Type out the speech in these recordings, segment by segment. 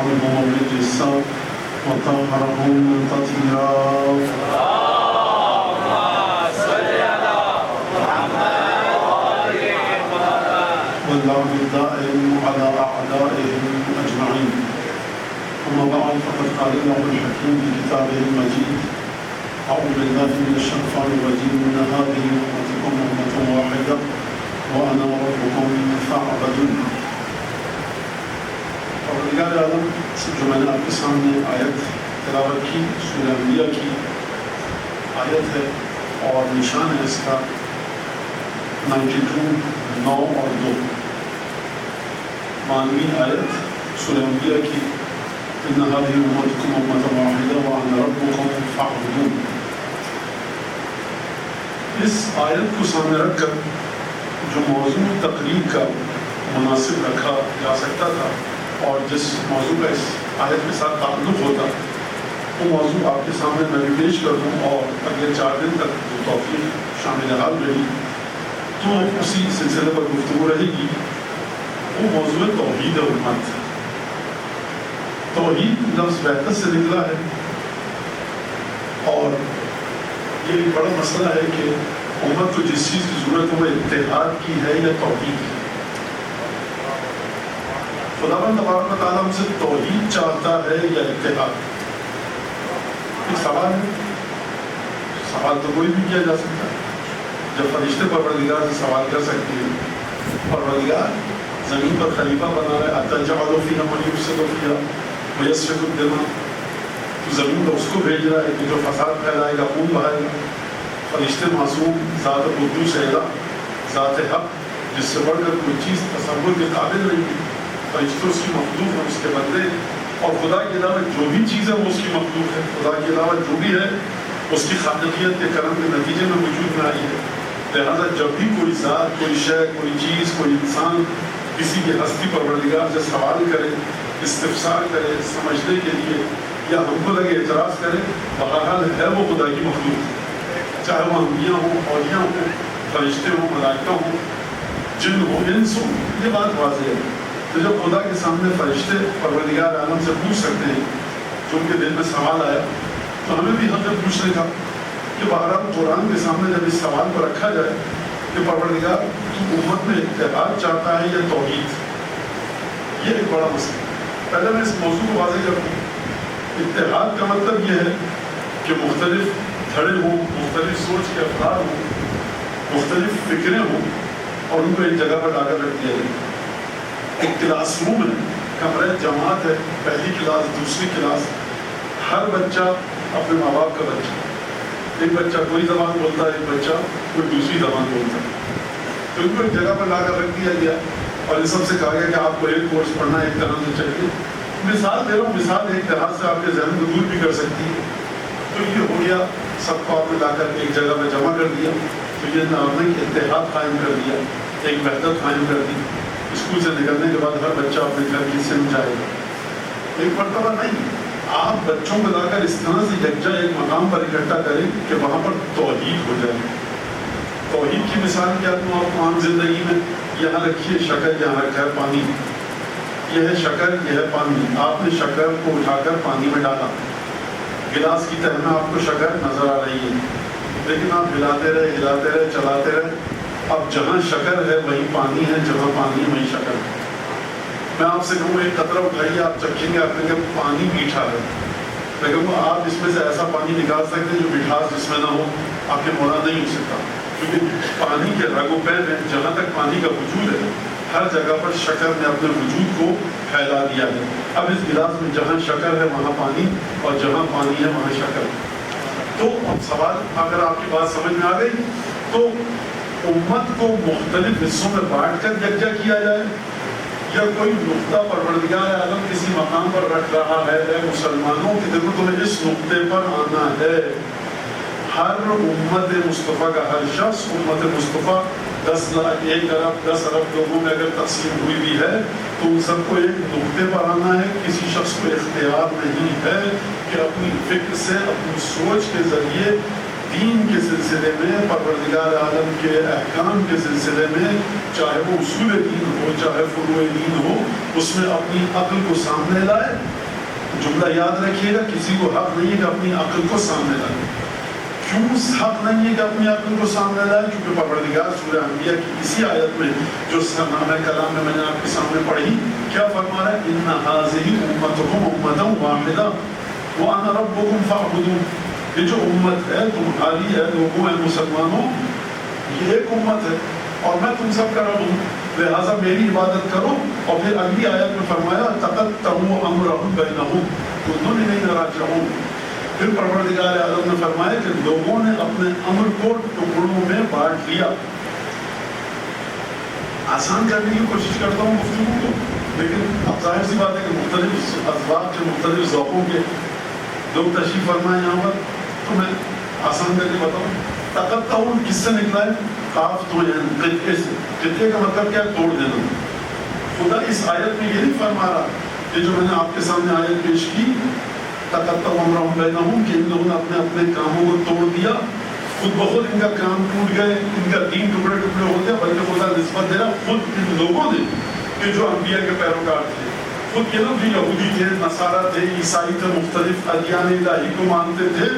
عنهم الرجس وطهرهم تطهيرا. واللعن الدائم على أعدائهم أجمعين. أما بعد فقد قال الله الحكيم في كتابه المجيد: أعوذ بالله من الشيطان الرجيم. إن هذه أمتكم أمة واحدة وأنا ربكم فاعبدون. پروردگار عالم جو میں نے آپ کے سامنے آیت تلاوت کی سورہ انبیاء کی آیت ہے اور نشان ہے اس کا 92 9 اور 2 معنوی آیت سورہ انبیاء کی ان هذه امتكم امة واحدة وانا ربكم فاعبدون. اس آیت کو سامنے رکھ کر جو موضوع تقریر کا مناسب رکھا جا سکتا تھا اور جس موضوع کا اس آیت کے ساتھ تعلق ہوتا وہ موضوع آپ کے سامنے میں بھی پیش کر دوں اور اگلے 4 دن تک جو توفیق شامل حال رہی تو اسی سلسلے پر گفتگو رہے گی. وہ موضوع توحید امت. توحید لفظ وحدت سے نکلا ہے اور یہ ایک بڑا مسئلہ ہے کہ امت کو جس چیز کی ضرورت ہے وہ اتحاد کی ہے یا توحید کی. خداوند تبارک و تعالیٰ ہم سے توحید چاہتا ہے یا اتحاد؟ ایک سوال ہے. سوال تو کوئی بھی کیا جا سکتا ہے. جب فرشتے پروردگار سے سوال کر سکتے ہیں پروردگار زمین پر خلیفہ بنا رہا ہے اتجعل فیہا من یفسد فیہا ویسفک الدماء، تو زمین پر اس کو بھیج رہا ہے کہ جو فساد پھیلائے گا خون بہائے گا. فرشتے معصوم ذات قدوس ہے ذات حق جس سے بڑھ کر کوئی چیز تصور کے قابل نہیں ہے. فرشتے اس کی مخلوق ہیں اس کے بندے اور خدا کے علاوہ جو بھی چیز ہے وہ اس کی مخلوق ہے. خدا کے علاوہ جو بھی ہے اس کی خالقیت کے کرم کے نتیجے میں وجود میں آئی ہے. لہٰذا جب بھی کوئی ذات کوئی شے کوئی چیز کوئی انسان کسی کی ہستی پروردگار سے سوال کرے استفسار کرے سمجھنے کے لیے یا ہم کو لگے اعتراض کرے بہرحال ہے وہ خدا کی مخلوق. چاہے وہ انبیاء ہوں اولیاء ہوں فرشتے ہوں ملائکہ ہوں جن ہوں انس ہوں. یہ بات واضح ہے. تو جب خدا کے سامنے فرشتے پروردگار عالم سے پوچھ سکتے ہیں جو ان کے دل میں سوال آیا تو ہمیں بھی حق ہے پوچھنے کا کہ بہرحال قرآن کے سامنے جب اس سوال کو رکھا جائے کہ پروردگار تو امت میں اتحاد چاہتا ہے یا توحید. یہ ایک بڑا مسئلہ. پہلے میں اس موضوع کو واضح کر دوں. اتحاد کا مطلب یہ ہے کہ مختلف دھڑے ہوں مختلف سوچ کے افراد ہوں مختلف فکریں ہوں اور ان کو ایک جگہ پر لا کر رکھ دیا جائے. ایک کلاس روم ہے کمرہ جماعت ہے پہلی کلاس دوسری کلاس ہر بچہ اپنے ماں باپ کا بچہ. ایک بچہ کوئی زبان بولتا ہے ایک بچہ کوئی دوسری زبان بولتا ہے. تو ان کو ایک جگہ پر لا کر رکھ دیا گیا اور ان سب سے کہا گیا کہ آپ کو ایک کورس پڑھنا ایک طرح سے چاہیے. مثال دے رہا ہوں مثال ایک طرح سے آپ کے ذہن کو دور بھی کر سکتی ہے. تو یہ ہو گیا سب کو آپ نے لا کر ایک جگہ پہ جمع کر دیا. تو یہ نام ہے کہ اتحاد قائم کر دیا ایک وحدت قائم کر دی. اسکول سے نکلنے کے بعد ہر بچہ اپنے گھر کی سمجھ جائے گا. ایک مرتبہ نہیں آپ بچوں کو لا کر اس طرح سے یکجا ایک مقام پر اکٹھا کریں کہ وہاں پر توحید ہو جائے. توحید کی مثال کیا دوں آپ کو عام زندگی میں. یہاں رکھیے شکر یہاں رکھا ہے پانی. یہ ہے شکر یہ ہے پانی. آپ نے شکر کو اٹھا کر پانی میں ڈالا. گلاس کی تہ میں آپ کو شکر نظر آ رہی ہے لیکن آپ ہلاتے رہے چلاتے رہے. اب جہاں شکر ہے وہیں پانی ہے جہاں پانی ہے وہیں شکر ہے. میں آپ سے کہوں ایک قطرہ اٹھائیے آپ چکھیں گے آپ کہیں گے پانی میٹھا ہے. میں کہوں گا آپ اس میں سے ایسا پانی نکال سکتے ہیں جو مٹھاس جس میں نہ ہو. آپ کے مولا نہیں ہو سکتا کیونکہ پانی کے رگ و پیر ہیں. جہاں تک پانی کا وجود ہے ہر جگہ پر شکر نے اپنے وجود کو پھیلا دیا ہے. اب اس گلاس میں جہاں شکر ہے وہاں پانی اور جہاں پانی ہے وہاں شکر. تو اب سوال اگر آپ کی بات سمجھ میں آ گئی تو امت کو مختلف حصوں میں بانٹ کر یکجا کیا جائے یا کوئی نقطہ پروردگار عالم کسی مقام پر رکھ رہا ہے مسلمانوں کی دیکھو تمہیں اس نقطے پر آنا ہے. ہر امت مصطفیٰ کا ہر شخص امت مصطفیٰ 10 لاکھ 1 ارب 10 ارب لوگوں میں اگر تقسیم ہوئی بھی ہے تو ان سب کو ایک نقطے پر آنا ہے. کسی شخص کو اختیار نہیں ہے کہ اپنی فکر سے اپنی سوچ کے ذریعے دین کے سلسلے میں، پروردگار عالم کے احکام کے سلسلے میں، چاہے وہ اصول دین ہو چاہے فروع دین ہو، اس میں اپنی عقل کو سامنے لائے. جملہ یاد رکھیے گا، کسی کو حق نہیں ہے کہ اپنی عقل کو سامنے لائے. کیوں حق نہیں ہے کہ اپنی عقل کو سامنے لائے؟ کیونکہ پروردگار سورہ انبیاء کی اسی آیت میں جو نامہ کلام میں نے آپ کے سامنے پڑھی، کیا فرما رہا ہے؟ ان ھذہ امتکم امۃ واحدہ وانا ربکم فاعبدون. یہ جو امت ہے تمہاری ہے، لوگوں ہے، مسلمانوں، یہ ایک امت ہے اور میں تم سب کا رب ہوں، لہٰذا میری عبادت کرو. اور پھر اگلی آیت میں فرمایا تقطعوا امرهم بینہم کل الیہ راجعون. پھر پروردگار عالم نے فرمایا کہ لوگوں نے اپنے امر کو ٹکڑوں میں بانٹ لیا. آسان کرنے کی کوشش کرتا ہوں گفتگو کو، لیکن اب ظاہر سی بات ہے کہ مختلف اسباب کے، مختلف ذوقوں کے لوگ تشریف فرمائے یہاں پر، تو میں آسان کر کے بتاؤں. تقطعون کس سے نکلا ہے؟ قاف تو قطعے سے. قطعے کا مطلب کیا؟ توڑ دینا. خدا اس آیت میں یہ نہیں فرما رہا کہ جو میں نے آپ کے سامنے آیت پیش کی تقطعوا امرهم بینہم، کہ ان لوگوں نے اپنے اپنے کاموں کو توڑ دیا، خود بخود ان کا کام ٹوٹ گئے، ان کا دین ٹکڑے ٹکڑے ہو گیا. بلکہ خدا نسبت دے رہا خود ان لوگوں نے کہ جو انبیاء کے پیروکار تھے، خود یہ لوگ جو یہودی تھے، نصارہ تھے، عیسائی تھے، مختلف ادیان الہی کو مانتے تھے،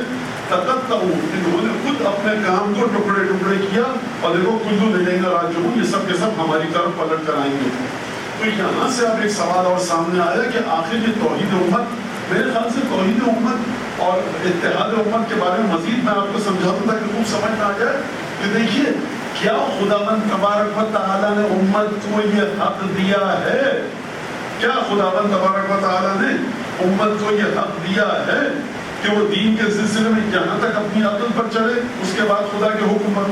تقطعوا، انہوں نے خود اپنے کام کو ٹکڑے ٹکڑے کیا اور دیکھو کل الیہ راجعون، یہ سب کے سب ہماری طرف پلٹ کر آئیں گے. تو یہاں سے اب ایک سوال اور سامنے آیا کہ آخر یہ توحید امت، میرے خیال سے توحید امت اور اتحاد امت کے بارے میں مزید میں آپ کو سمجھاؤں تاکہ خوب سمجھ میں آ جائے کہ دیکھیے کیا خداوند تبارک و تعالیٰ نے امت کو یہ حق دیا ہے، کیا خداوند تبارک و تعالیٰ نے امت کو یہ حق دیا ہے کہ وہ دین کے سلسلے میں جہاں تک اپنی عقل پر چلے، اس کے بعد خدا کے حکم پر.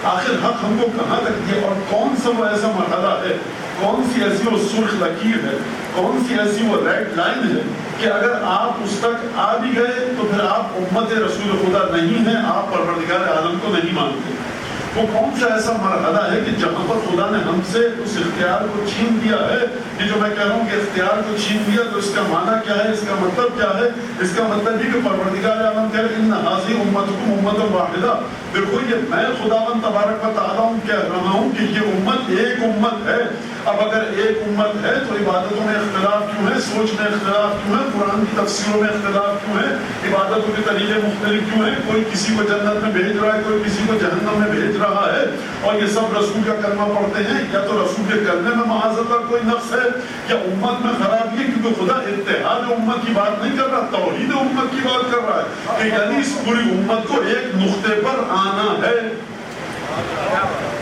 آخر حق ہم کو کہاں تک دیا اور کون سا وہ ایسا مرحلہ ہے، کون سی ایسی وہ سرخ لکیر ہے، کون سی ایسی وہ ریڈ لائن ہے کہ اگر آپ اس تک آ بھی گئے تو پھر آپ امت رسول خدا نہیں ہیں، آپ پروردگار عالم کو نہیں مانتے. وہ کون سا ایسا مرحلہ ہے کہ جہاں پر خدا نے ہم سے اس اختیار کو چھین دیا ہے؟ یہ جو میں کہہ رہا ہوں کہ اختیار کو چھین دیا، تو اس کا معنی کیا ہے، اس کا مطلب کیا ہے؟ اس کا مطلب یہ کہ پروردگار عالم کہہ رہے ہیں ان ھذہ امتکم امۃ واحدہ. دیکھو یہ میں خداوند تبارک و تعالیٰ کہہ رہا ہوں کہ یہ امت ایک امت ہے. اب اگر ایک امت ہے تو عبادتوں میں اختلاف کیوں ہے، سوچ میں اختلاف کیوں ہے، قرآن کی تفسیروں میں اختلاف کیوں ہے، عبادتوں کے طریقے مختلف کیوں ہیں، کوئی کسی کو جنت میں بھیج رہا ہے، کوئی کسی کو جہنم میں بھیج رہا ہے، اور یہ سب رسول کا کلمہ پڑھتے ہیں. یا تو رسول کے کلمے میں معاذ اللہ کوئی نقص ہے یا امت میں خرابی ہے، کیونکہ خدا اتحاد امت کی بات نہیں کر رہا، توحید امت کی بات کر رہا ہے کہ یعنی اس پوری امت کو ایک نقطے پر آنا ہے.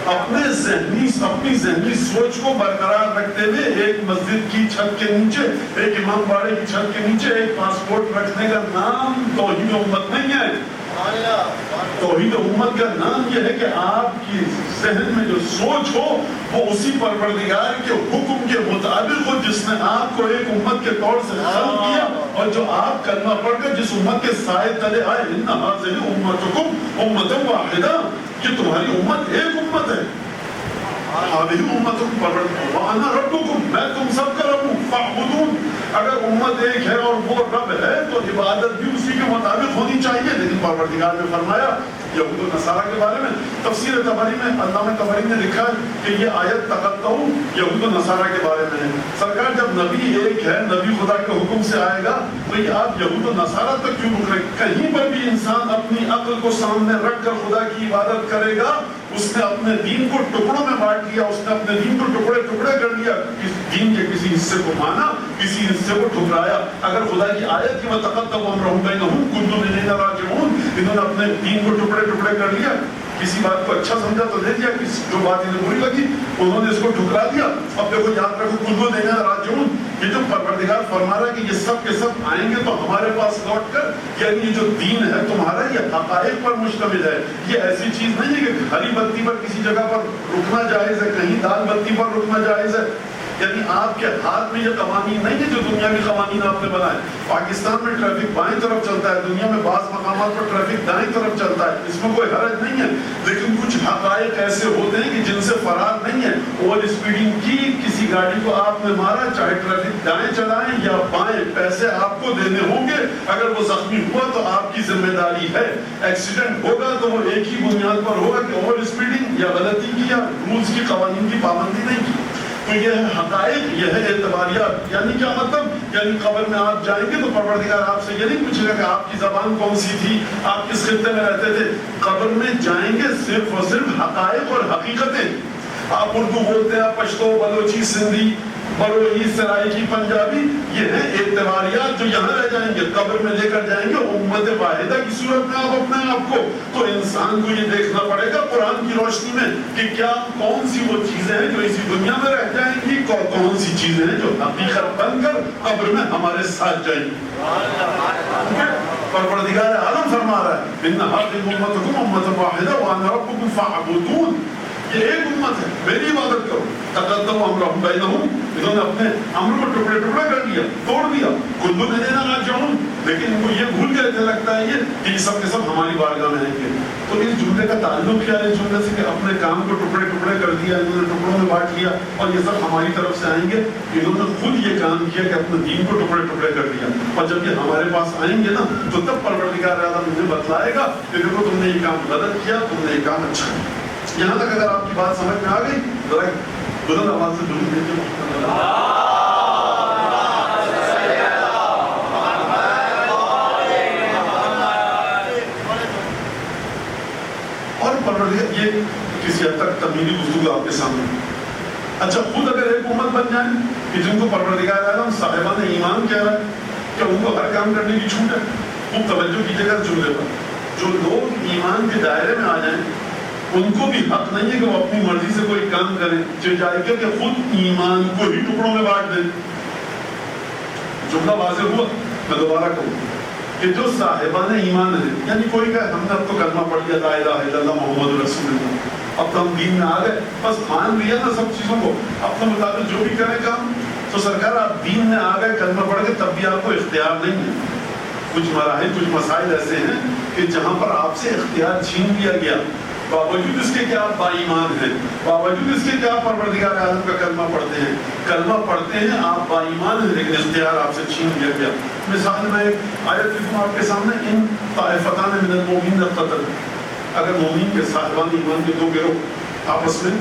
اپنی ذہنی سوچ کو برقرار رکھتے ہوئے ایک مسجد کی چھت کے نیچے، ایک امام باڑے کی چھت کے نیچے ایک پاسپورٹ رکھنے کا نام توحید امت نہیں ہے. توحید امت کا نام یہ ہے کہ آپ کی ذہن میں جو سوچ ہو وہ اسی پروردگار کے حکم کے مطابق ہو جس نے آپ کو ایک امت کے طور سے خلق کیا اور جو آپ کلمہ پڑھ کر جس امت کے سائے تلے آئے. ان ھذہ امتکم امۃ واحدہ، کہ تمہاری امت ایک امت ہے. ھذہ امتکم وانا ربکم، میں تم سب کا رب ہوں. فاعبدون، اگر امت ایک ہے اور وہ رب ہے تو عبادت بھی اسی کے مطابق ہونی چاہیے. لیکن پروردگار نے فرمایا یہود و نصارہ کے بارے میں، تفسیر طبری میں علامہ طبری نے لکھا کہ یہ آیت تقطعوا یہود و نصارہ کے بارے میں ہے. سرکار جب نبی ایک ہے، نبی خدا کے حکم سے آئے گا تو یہ آپ یہود و نصارہ تک کیوں رک رہے؟ کہیں پر بھی انسان اپنی عقل کو سامنے رکھ کر خدا کی عبادت کرے گا، اس نے اپنے دین کو ٹکڑوں میں بانٹ لیا، اس نے اپنے دین کو ٹکڑے ٹکڑے کر لیا، دین کے کسی حصے کو مانا، کسی حصے کو ٹھکرایا. اگر خدا کی آیت کی وَتَقَطَّعُوا أَمْرَهُمْ بَيْنَهُمْ كُلٌّ إِلَيْنَا راجعون، انہوں نے اپنے دین کو ٹکڑے ٹکڑے کر لیا. کسی بات کو اچھا سمجھا تو دے دیا، جو بات انہیں بری لگی انہوں نے اس کو ٹھکرا دیا. اب دیکھو یاد رکھو كُلٌّ إِلَيْنَا راجعون، یہ جو پروردگار فرما رہا ہے کہ یہ سب کے سب آئیں گے تو ہمارے پاس لوٹ کر، یعنی یہ جو دین ہے تمہارا یہ حقائق پر مشتمل ہے. یہ ایسی چیز نہیں ہے کہ ہری بتی پر کسی جگہ پر رکنا جائز ہے، کہیں لال بتی پر رکنا جائز ہے. یعنی آپ کے ہاتھ میں یہ قوانین نہیں ہے جو دنیاوی قوانین آپ نے بنائے. پاکستان میں ٹریفک بائیں طرف چلتا ہے, دنیا میں بعض مقامات پر ٹریفک دائیں طرف چلتا ہے, اس میں کوئی حرج نہیں ہے, لیکن کچھ حقائق ایسے ہوتے ہیں کہ جن سے فرار نہیں ہے. اوور اسپیڈنگ کی, کسی گاڑی کو آپ نے مارا, چاہے ٹریفک دائیں چلائیں یا بائیں, پیسے آپ کو دینے ہوں گے. اگر وہ زخمی ہوا تو آپ کی ذمہ داری ہے. ایکسیڈنٹ ہوگا تو وہ ایک ہی بنیاد پر ہوگا کہ اوور اسپیڈنگ یا غلطی کی یا رولز کی, قوانین کی پابندی نہیں کی. تو یہ ہے حقائق, یہ ہے اعتباریات. یعنی کیا مطلب؟ یعنی قبر میں آپ جائیں گے تو پروردگار آپ سے یہ نہیں پوچھے گا کہ آپ کی زبان کون سی تھی, آپ کس خطے میں رہتے تھے. قبر میں جائیں گے صرف اور صرف حقائق اور حقیقتیں. آپ اردو بولتے ہیں, پشتو, بلوچی, سندھی, بروئی, سرائکی, پنجابی, یہ ہیں اعتباریات جو یہاں رہ جائیں گے. قبر میں لے کر جائیں گے امت واحدہ کی صورت میں آپ اپنے آپ کو. تو انسان کو یہ دیکھنا پڑے گا قرآن کی روشنی میں کہ کیا کون سی وہ چیزیں ہیں جو اسی دنیا میں رہ جائیں گی, کون سی چیزیں ہیں جو حقیقت بن کر قبر میں ہمارے ساتھ جائیں گی. پروردگار عالم فرما رہا ہے ان هذه امتكم امة واحدة وانا ربكم فاعبدون. یہ ایک امت ہے, میری عبادت کرو. تقدم امرهم بینہم, انہوں نے اپنے امر کو ٹکڑے ٹکڑے کر دیا, توڑ دیا. کل الینا راجعون, لیکن ان کو یہ بھول گئے تھے, لگتا ہے یہ کہ یہ سب کے سب ہماری بارگاہ میں آئیں گے. تو اس جملے کا تعلق کیا ہے اس جملے سے کہ اپنے کام کو ٹکڑے ٹکڑے کر دیا, انہوں نے ٹکڑوں میں بانٹ لیا اور یہ سب ہماری طرف سے آئیں گے. انہوں نے خود یہ کام کیا کہ اپنے دین کو ٹکڑے ٹکڑے کر دیا, اور جب یہ ہمارے پاس آئیں گے نا تو تب پروردگار اعظم انہیں بتلائے گا کہ دیکھو تم نے یہ کام غلط کیا, تم نے یہ کام اچھا کیا. یہاں تک اگر آپ کی بات سمجھ میں آ گئی, ذرا بلند آواز سے درود بھیجیے. اور پروردگار یہ کسی حد تک تمیری گفتگو آپ کے سامنے. اچھا, خود اگر ایک امت بن جائیں کہ جن کو پروردگار اعظم صاحبان ایمان کہہ رہا ہے کہ ان کو ہر کام کرنے کی چھوٹ ہے, خوب توجہ کیجیے گا جملے پر. جو لوگ ایمان کے دائرے میں آ جائیں ان کو بھی حق نہیں ہے کہ وہ اپنی مرضی سے کوئی کام کریں چاہے کہ خود ایمان کو ہی ٹکڑوں میں بانٹ دیں. جملہ واضح ہوا, میں دوبارہ کہوں کہ جو صاحبان ایمان ہیں, یعنی کوئی کہے ہم نے اب تو کلمہ پڑھ لیا, لا الہ الا اللہ محمد رسول اللہ, اب تو ہم دین میں آ گئے, بس مان لیا نا سب چیزوں کو, اپنے مطابق جو بھی کریں کام. تو سرکار آپ دین میں آ گئے, کلمہ پڑھ کے, تب بھی آپ کو اختیار نہیں ہے. کچھ مراحل, کچھ مسائل ایسے ہیں کہ جہاں پر آپ سے اختیار چھین لیا گیا, باوجود اس کے کہ آپ با ایمان ہیں, باوجود اس کے کہ آپ پروردگار اعظم کا کلمہ پڑھتے ہیں, کلمہ پڑھتے ہیں, آپ با ایمان ہیں, لیکن اختیار آپ سے چھین لیا گیا. مثال میں ایک آیت لکھوں آپ کے سامنے, ان طائفتان من المؤمنین اقتتلوا. اگر مومن کے صاحبان ایمان کے دو گروہ آپس میں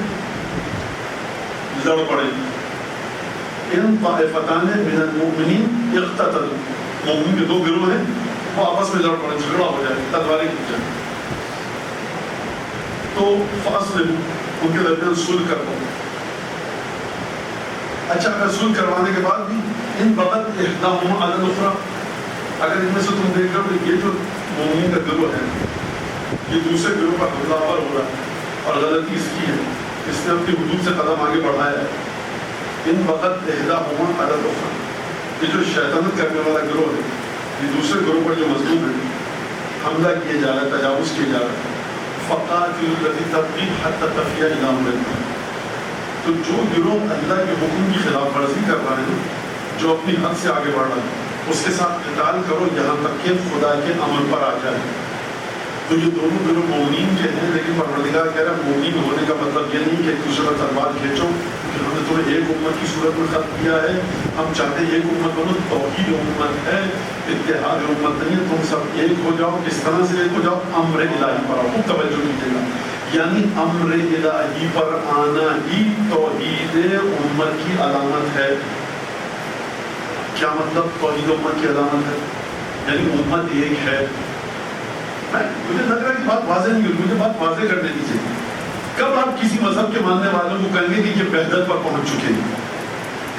لڑ پڑے, ان طائفتان من المؤمنین اقتتلوا, مومن کے دو گروہ ہیں, وہ آپس میں لڑ پڑے, جھگڑا ہو جائے, تلواریں کھینچ جائیں, تو فاصلہ ان کے درمیان صلح کر دو. اچھا, اگر صلح کروانے کے بعد بھی ان بغت احداہما علی الاخری, اگر ان میں سے تم دیکھ رہے ہو یہ جو مومن کا گروہ ہے یہ دوسرے گروہ پر حملہ آور ہو رہا ہے اور غلطی اس کی ہے, اس نے اپنی حدود سے قدم آگے بڑھایا ہے. ان بغت احداہما علی الاخری, یہ جو شیطنت کرنے والا گروہ ہے, یہ دوسرے گروہ پر جو مظلوم ہے, حملہ کیے جا رہا ہے, تجاوز کیے جا رہا ہے. فقاتل الذی تبغی حتی تفیء الی امر اللہ. تو جو گروہ اللہ کے حکم کی خلاف ورزی کر رہا ہے, جو اپنی حد سے آگے بڑھ رہا ہے, اس کے ساتھ قتال کرو یہاں تک کہ خدا کے امر پر آ جائے. تو یہ دونوں گروہ مومنین کے ہیں, لیکن پروردگار کہہ رہا ہے مومن ہونے کا مطلب یہ نہیں کہ ایک دوسرے پر تلوار کھینچو کہ ہم نے تمہیں ایک امت کی صورت میں خلق کیا ہے, ہم چاہتے ہیں ایک امت بنو, توحید امت ہے, اتحاد امت نہیں ہے, تم سب ایک ہو جاؤ. کس طرح سے ایک ہو جاؤ؟ امر الہی پر آؤ. خوب توجہ کیجیے گا, یعنی امر الہی پر آنا ہی توحید امت کی علامت ہے. کیا مطلب توحید امت کی علامت ہے؟ یعنی امت ایک ہے. مجھے لگ رہا ہے کہ بات واضح نہیں ہوئی, مجھے بات واضح کرنے دیجیے. کب آپ کسی مذہب کے ماننے والوں کو کہیں گے کہ یہ وحدت پر پہنچ چکے ہیں؟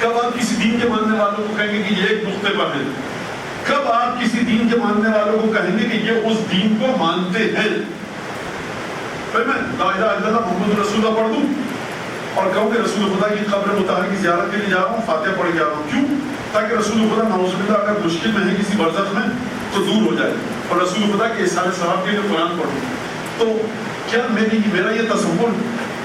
کب آپ کسی دین کے ماننے والوں کو کہیں گے کہ یہ ایک نقطے پر ہیں؟ کب آپ کسی دین کے ماننے والوں کو کہیں گے کہ یہ اس دین کو مانتے ہیں؟ پھر میں لا الہ الا اللہ محمد رسول اللہ پڑھ دوں اور کہوں کہ رسول خدا کی قبر مطہر کی زیارت کے لیے جا رہا ہوں, فاتحہ پڑھ کے آ رہا ہوں. کیوں؟ تاکہ رسول خدا نعوذ باللہ اگر مشکل میں ہے کسی برزخ میں تو دور ہو جائے, اور رسول خدا کے احسان ثواب کے لیے قرآن پڑھوں. تو کیا میرا یہ تصور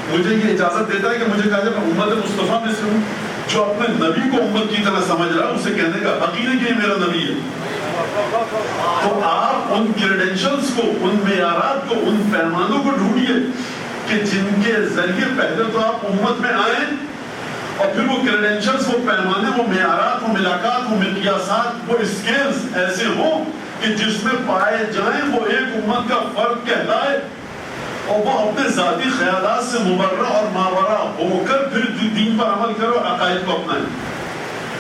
مجھے یہ اجازت دیتا ہے کہ مجھے کہا جائے میں امت مصطفیٰ میں سے ہوں؟ جو اپنے نبی کو امت کی طرح سمجھ رہا ہے اسے کہنے کا حق ہی نہیں کہ یہ میرا نبی ہے. تو آپ ان کریڈینشلز کو، ان معیارات کو، ان پیمانوں کو ڈھونڈیے کہ جن کے ذریعے پہلے تو آپ امت میں آئیں، اور پھر وہ کریڈینشلز، وہ پیمانے، وہ معیارات، وہ ملاقات، وہ مقیاسات، وہ اسکیلز ایسے ہوں کہ جس میں پائے جائیں وہ ایک امت کا فرد کہلائے، اور وہ اپنے ذاتی خیالات سے مبرہ اور ماورا ہو کر پھر دین پر عمل کرو، عقائد کو اپنائیں.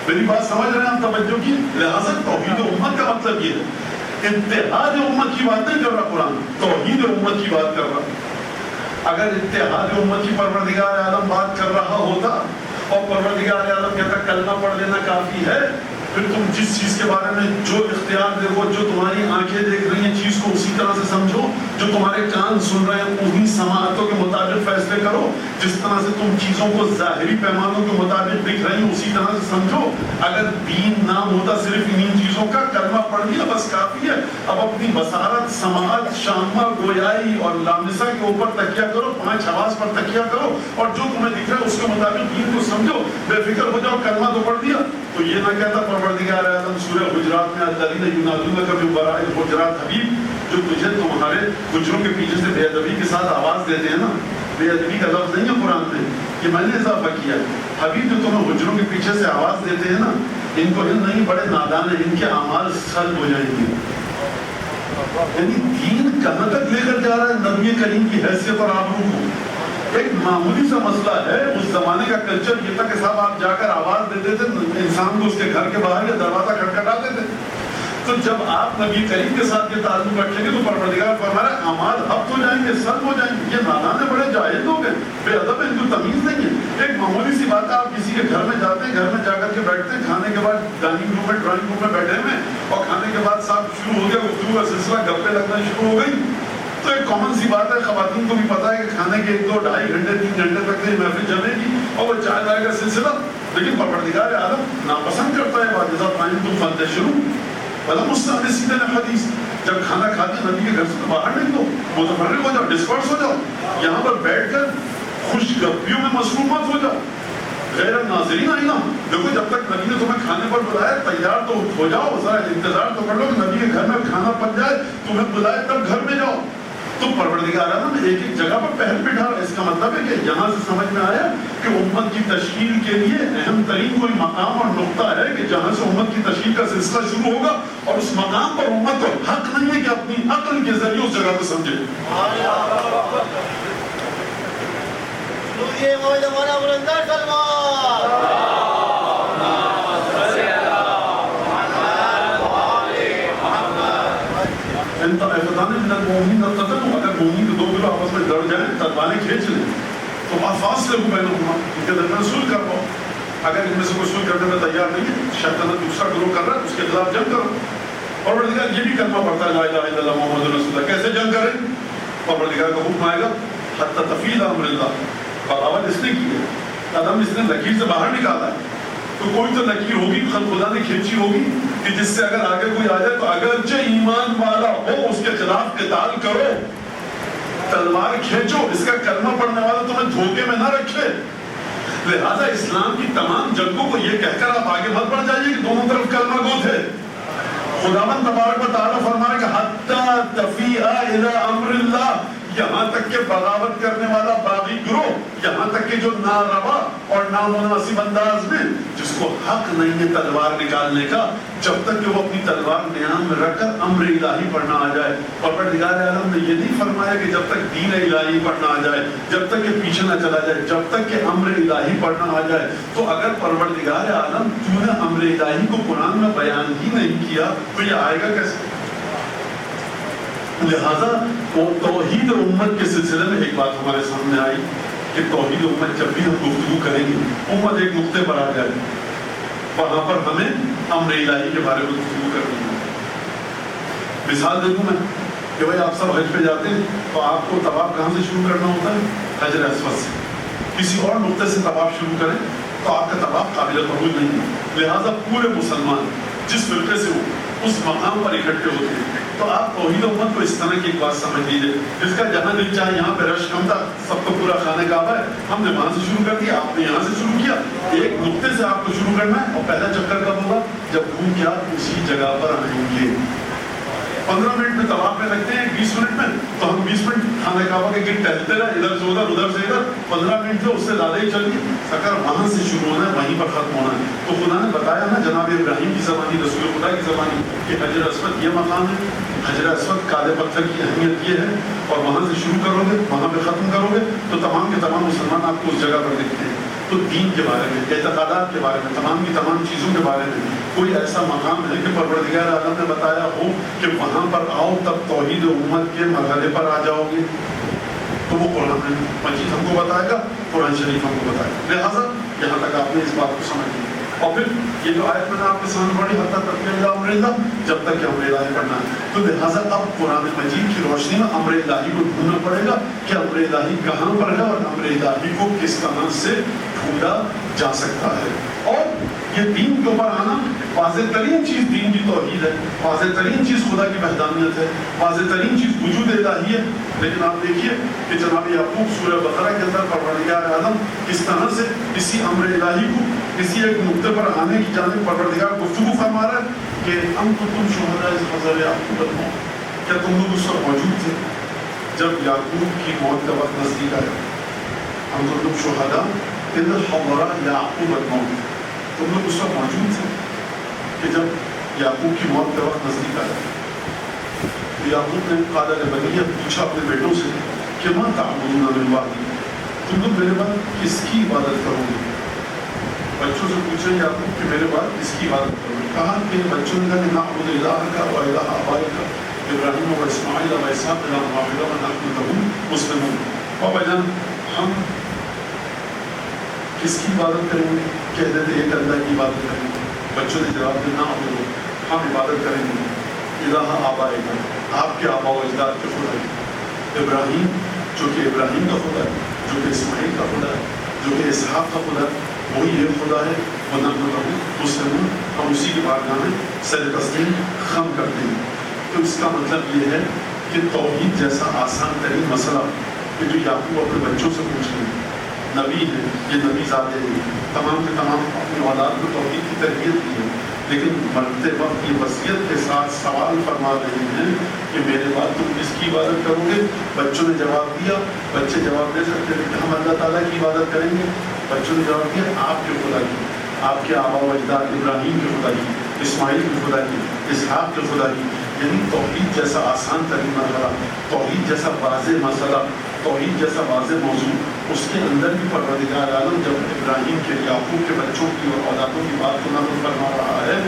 میری بات سمجھ رہے ہیں آپ؟ توجہ کی. لہٰذا توحید امت کا مطلب یہ ہے، اتحاد امت کی بات نہیں کر رہا قرآن، توحید امت کی بات کر رہا. اگر اتحاد امت کی پروردگار عالم بات کر رہا ہوتا اور پروردگار عالم کہتا کلمہ پڑھ لینا کافی ہے، پھر تم جس چیز کے بارے میں جو اختیار دیکھو، جو تمہاری آنکھیں دیکھ رہی ہیں چیز کو اسی طرح سے سمجھو، جو تمہارے کان سن رہے ہیں انہی سماعتوں کے مطابق فیصلے کرو، جس طرح سے تم چیزوں کو ظاہری پیمانوں کے مطابق دکھ رہی ہیں اسی طرح سے سمجھو. اگر دین نام ہوتا صرف انہی چیزوں کا، کلمہ پڑھ لیا بس کافی ہے. اب اپنی بصارت، سماعت، شامہ، گویائی اور لامسہ کے اوپر تکیہ کرو، 5 حواس پر تکیہ کرو، اور جو تمہیں دکھ رہا ہے اس کے مطابق دین کو سمجھو، بے فکر ہو جاؤ. کلمہ تو پڑھ دیا تو یہ نہ کہتا پروردگار اعظم سورہ حجرات میں الذین ینادونک من وراء الحجرات، حبیب جو تجھے تمہارے حجروں کے پیچھے سے بے ادبی کے ساتھ آواز دیتے ہیں نا، بے ادبی کا لفظ نہیں ہے قرآن میں، یہ میں نے اضافہ کیا. حبیب جو تمہیں حجروں کے پیچھے سے آواز دیتے ہیں نا، ان کو علم نہیں، بڑے نادان ہیں، ان کے اعمال سلب ہو جائیں گے. یعنی دین کہاں تک لے کر جا رہا ہے نبی کریم کی حیثیت اور آبرو کو. ایک معمولی سا مسئلہ ہے، اس زمانے کا کلچر یہ تھا کہ صاحب آپ جا کر آواز دیتے تھے انسان کو اس کے گھر کے باہر یا دروازہ کھٹکھٹاتے تھے. تو جب آپ نبی کریم کے ساتھ یہ تعلق رکھیں گے تو پروردگار فرما رہا ہے اعمال ہفت ہو جائیں گے، سلب ہو جائیں گے. یہ نادان بڑے جاہل لوگ ہیں، بے ادب ہیں، ان کو تمیز نہیں ہے. ایک معمولی سی بات ہے، آپ کسی کے گھر میں جاتے ہیں، گھر میں جا کر کے بیٹھتے ہیں، کھانے کے بعد ڈائننگ روم میں، ڈرائنگ روم میں بیٹھے ہوئے، اور کھانے کے بعد صاحب شروع ہو گیا گفتگو کا سلسلہ، گپیں لگنا شروع ہو گئی. تو ایک کامن سی بات ہے، خواتین کو بھی پتا ہے کہ کھانے کے 1 2 2.5 گھنٹے 3 گھنٹے تک یہ محفل جمے گی اور وہ چائے وائے کا سلسلہ. لیکن پروردگار عالم ناپسند کرتا ہے واجزہ قائم فانتشروا ولا مستأنسین الحدیث. جب کھانا کھاتے نبی کے گھر سے باہر نکلو، متفرق ہو جاؤ، ڈسپرس ہو جاؤ، یہاں پر بیٹھ کر خوش گپیوں میں مصروف مت ہو جاؤ. غیر ناظرین آئینہ، دیکھو جب تک نبی نے تمہیں کھانے پر بلایا تیار تو ہو جاؤ، ذرا انتظار تو کر لو کہ نبی کے گھر میں کھانا پک جائے، تمہیں بلائے تب گھر میں جاؤ. تو پروردگار عالم ایک ایک جگہ پر پہل بٹھا. اس کا مطلب ہے کہ یہاں سے سمجھ میں آیا کہ امت کی تشکیل کے لیے اہم ترین کوئی مقام اور نقطہ ہے کہ جہاں سے امت کی تشکیل کا سلسلہ شروع ہوگا، اور اس مقام پر امت کو حق نہیں ہے کہ اپنی عقل کے ذریعے اس جگہ کو سمجھے. اگر مومن کے 2 گروہ آپس میں لڑ جائیں، تلواریں کھینچ لیں، تو فاصلے کو بینہما، ان کے درمیان صلح کر پاؤ. اگر ان میں سے کوئی صلح کرنے میں تیار نہیں ہے، شیطان دوسرا گروہ کر رہا ہے، اس کے خلاف جنگ کرو. پروردگار یہ بھی کلمہ پڑھتا ہے لا الہ الا اللہ محمد رسول اللہ. کیسے جنگ کریں؟ پروردگار کا حکم آئے گا حتی تفیض امر اللہ. بغاوت اس نے کی ہے، قدم اس نے لکیر سے باہر نکالا ہے، تو کوئی تو لکیر ہوگی خدا نے کھینچی ہوگی کہ جس سے اگر آگے کوئی آ جائے تو اگرچہ ایمان والا ہو اس کے خلاف قتال کرو، تلوار کھینچو. اس کا کلمہ پڑھنے والا تمہیں دھوکے میں نہ رکھے. لہذا اسلام کی تمام جنگوں کو یہ کہہ کر آپ آگے مت بڑھ جائیے کہ دونوں طرف کلمہ گو تھے. خداوند تبارک و تعالیٰ فرمائے کہ حتی تفیء الی امر اللہ، یہاں تک کہ بغاوت کرنے والا باغی گروہ، یہاں تک کہ جو ناروا اور نامناسب انداز میں جس کو حق نہیں ہے تلوار نکالنے کا، جب تک کہ وہ اپنی تلوار نیام میں رکھ کر امر الہی پڑھنا آ جائے. پروردگار عالم نے یہ نہیں فرمایا کہ جب تک دین الہی پڑھنا آ جائے، جب تک کہ پیچھے نہ چلا جائے، جب تک کہ امر الہی پڑھنا آ جائے. تو اگر پروردگار عالم تو نے امر الہی کو قرآن میں بیان ہی نہیں کیا تو یہ آئے گا کیسے؟ لہذا توحید امت کے سلسلے میں ایک بات ہمارے سامنے آئی کہ توحید امت جب بھی ہم گفتگو کریں گے، امت ایک نقطے پر آ جائے، وہاں پر ہمیں امر الہی کے بارے میں گفتگو کرنی ہے. مثال دے دوں میں کہ بھائی آپ سب حج پہ جاتے ہیں تو آپ کو طواف کہاں سے شروع کرنا ہوتا ہے؟ حجر اسود سے. کسی اور نقطے سے طواف شروع کریں تو آپ کا طواف قابل قبول نہیں ہے. لہذا پورے مسلمان جس فرقے سے ہو اس مقام پر اکٹھے ہوتے ہیں تو آپ توحید امت کو اس طرح کی ایک بات سمجھ لیجیے، جس کا جہاں دل چاہے یہاں پہ رش کم تھا، سب کو پورا خانہ کعبہ ہے، ہم نے وہاں سے شروع کر دیا، آپ نے یہاں سے شروع کیا، ایک نقطے سے آپ کو شروع کرنا ہے، اور پہلا چکر کب ہوگا؟ جب گھوم کے آپ اسی جگہ پر آئیں گے۔ 15 منٹ میں طواف میں لگتے ہیں، 20 منٹ میں، تو ہم 20 منٹ خانہ کعبہ کے گرد ٹہلتے رہے، ادھر سے ادھر سے ادھر، 15 منٹ سے اس سے زیادہ ہی چلیے، سکر وہاں سے شروع ہونا ہے، وہیں پر ختم ہونا ہے۔ تو خدا نے بتایا نا جناب ابراہیم کی زبانی، رسول خدا کی زبانی، کہ حجر اسود یہ مقام ہے، حجر اسود کالے پتھر کی اہمیت یہ ہے، اور وہاں سے شروع کرو گے وہاں پہ ختم کرو گے تو تمام کے تمام مسلمان آپ کو اس جگہ پر دکھتے ہیں۔ تو دین کے بارے میں، اعتقادات کے بارے میں، تمام کی تمام چیزوں کے بارے میں کوئی ایسا مقام ہے کہ پروردگار عالم نے بتایا ہو کہ وہاں پر آؤ تب توحید امت کے مرحلے پر آ جاؤ گے؟ تو وہ قرآن مجید ہم کو بتائے گا، قرآن شریف ہم کو بتائے گا۔ لہٰذا یہاں تک آپ نے اس بات کو سمجھ لیا، اور پھر یہ جو آیت میں نے آپ کے سامنے پڑھی، حتیٰ تطبیق امر اللہ، جب تک کہ امر الہی پڑھنا ہے، تو لہٰذا اب قرآن مجید کی روشنی میں امر الہی کو ڈھونڈنا پڑے گا کہ امر الہی کہاں پر ہے اور امر الہی کو کس طرح سے ڈھونڈا جا سکتا ہے۔ اور یہ دین کے اوپر آنا، واضح ترین چیز دین کی توحید ہے، واضح ترین چیز خدا کی وحدانیت ہے، واضح ترین چیز وجود الہی ہے، لیکن آپ دیکھیے کہ جناب یعقوب سورہ بقرہ کے اندر پروردگار عالم کس طرح سے اسی امر الہی کو کسی ایک نقطے پر آنے کی جانب پروردگار گفتگو فرما رہا ہے کہ تم شہداء اذ حضر یعقوب الموت، کیا تم لوگ اس وقت موجود تھے جب یعقوب کی موت کا وقت نزدیک آیا؟ تم شہداء اذ حضر یعقوب الموت، تم لوگ اس وقت موجود تھے کہ جب یعقوب کی موت کا وقت نزدیک آیا۔ تو یعقوب نے قال لبنیہ، پوچھا اپنے بیٹوں سے کہ ما تعبدون من بعدی، تم لوگ میرے بعد کس کی عبادت کرو گے؟ بچوں سے پوچھیں یعقوب کہ میرے بعد کس کی عبادت کرو گے؟ کہا کہ بچوں نے کہا نعبد الہک و الہ آبائک ابراہیم و اسماعیل و اسحاق الہ واحد و نحن لہ مسلمون۔ بابا جان ہم کس کی عبادت کریں گے؟ کہہ دیتے ایک اللہ کی عبادت کریں گے۔ بچوں نے جواب دیا نعبد، ہم عبادت کریں گے الہ آبائک، آپ کے آبا و اجداد کے خدا، ابراہیم جو کہ ابراہیم کا خدا ہے، جو کہ اسماعیل کا خدا ہے، جو کہ اسحاق کا خدا ہے، وہی یہ خدا ہے، ونحن لہ مسلمون، ہم اسی کے بارگاہ میں سر تسلیم خم کرتے ہیں۔ تو اس کا مطلب یہ ہے کہ توحید جیسا آسان ترین مسئلہ کہ جو یعقوب اپنے بچوں سے پوچھ رہے ہیں، نبی ہے، یہ نبی زادے ہیں، تمام کے تمام اپنی اولاد کو توحید کی تربیت دی ہے، لیکن مرتے وقت یہ وصیت کے ساتھ سوال فرما رہے ہیں کہ میرے بعد تم کس کی عبادت کرو گے؟ بچوں نے جواب دیا، بچے جواب دے سکتے ہیں کہ ہم اللہ تعالیٰ کی عبادت کریں گے۔ بچوں نے جواب دیا آپ کے خدا کی، آپ کے آبا و اجداد ابراہیم کے خدا کی، اسماعیل کے خدا کی، اسحاق کے خدا کی۔ یعنی توحید جیسا آسان ترین مرحلہ، توحید جیسا واضح مسئلہ، توحید جیسا واضح موضوع، اس کے اندر بھی پروردگار عالم جب ابراہیم کے، یعقوب کے بچوں کی اور اولادوں کی بات کو نقل فرما رہا ہے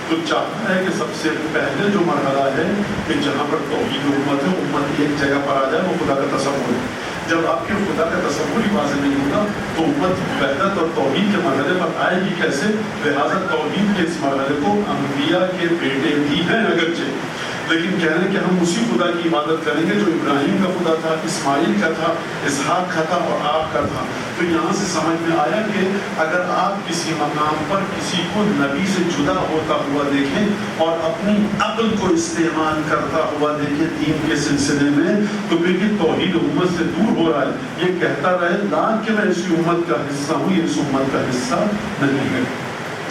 تو چاہتا ہے کہ سب سے پہلے جو مرحلہ ہے کہ جہاں پر توحید امت ہے، امت ایک جگہ پر آ جائے، وہ خدا کا تصور ہے۔ جب آپ کے خدا کا تصور ہی واضح نہیں ہوگا تو امت وحدت اور توحید کے مرحلے پر آئے گی کیسے؟ لہٰذا توحید کے اس مرحلے کو انبیاء کے بیٹے بھی ہیں اگرچہ، لیکن کہہ رہے ہیں کہ ہم اسی خدا کی عبادت کریں گے جو ابراہیم کا خدا تھا، اسماعیل کا تھا، اسحاق کا تھا اور آپ کا تھا۔ تو یہاں سے سمجھ میں آیا کہ اگر آپ کسی مقام پر کسی کو نبی سے جدا ہوتا ہوا دیکھیں اور اپنی عقل کو استعمال کرتا ہوا دیکھیں دین کے سلسلے میں، تو پھر یہ توحید امت سے دور ہو رہا ہے۔ یہ کہتا رہے لا کہ میں اسی امت کا حصہ ہوں، یہ اس امت کا حصہ نہیں ہے۔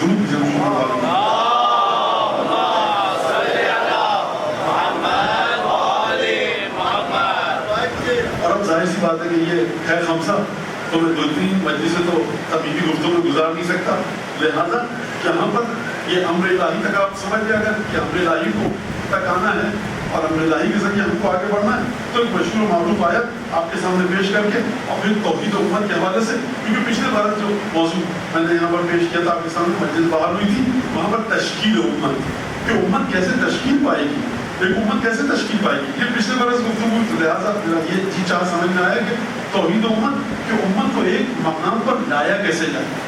درود جناب اور اب ظاہر سی بات ہے کہ یہ خیر خمسہ تو میں 2-3 مجلس سے تو طبیعی گفتگو میں گزار نہیں سکتا، لہٰذا یہاں پر یہ امر الہی تک آپ سمجھ لیا اگر کہ امر الہی کو تک آنا ہے اور امر الہی کے ذریعے ہم کو آگے بڑھنا ہے، تو ایک مشہور و معروف آیت آپ کے سامنے پیش کر کے اور پھر توحید و امت کے حوالے سے، کیونکہ پچھلے بار جو موضوع میں نے یہاں پر پیش کیا تھا آپ کے سامنے، مجلس باہر ہوئی تھی، وہاں پر تشکیل امت کہ امت کیسے تشکیل پائے گی، ایک امت کیسے تشکیل پائے گی، یہ پچھلے برس گفتگو، لہٰذا یہ چیز چاہ سمجھ میں آیا کہ توحید امت کہ امت کو ایک مقام پر لایا کیسے جائے،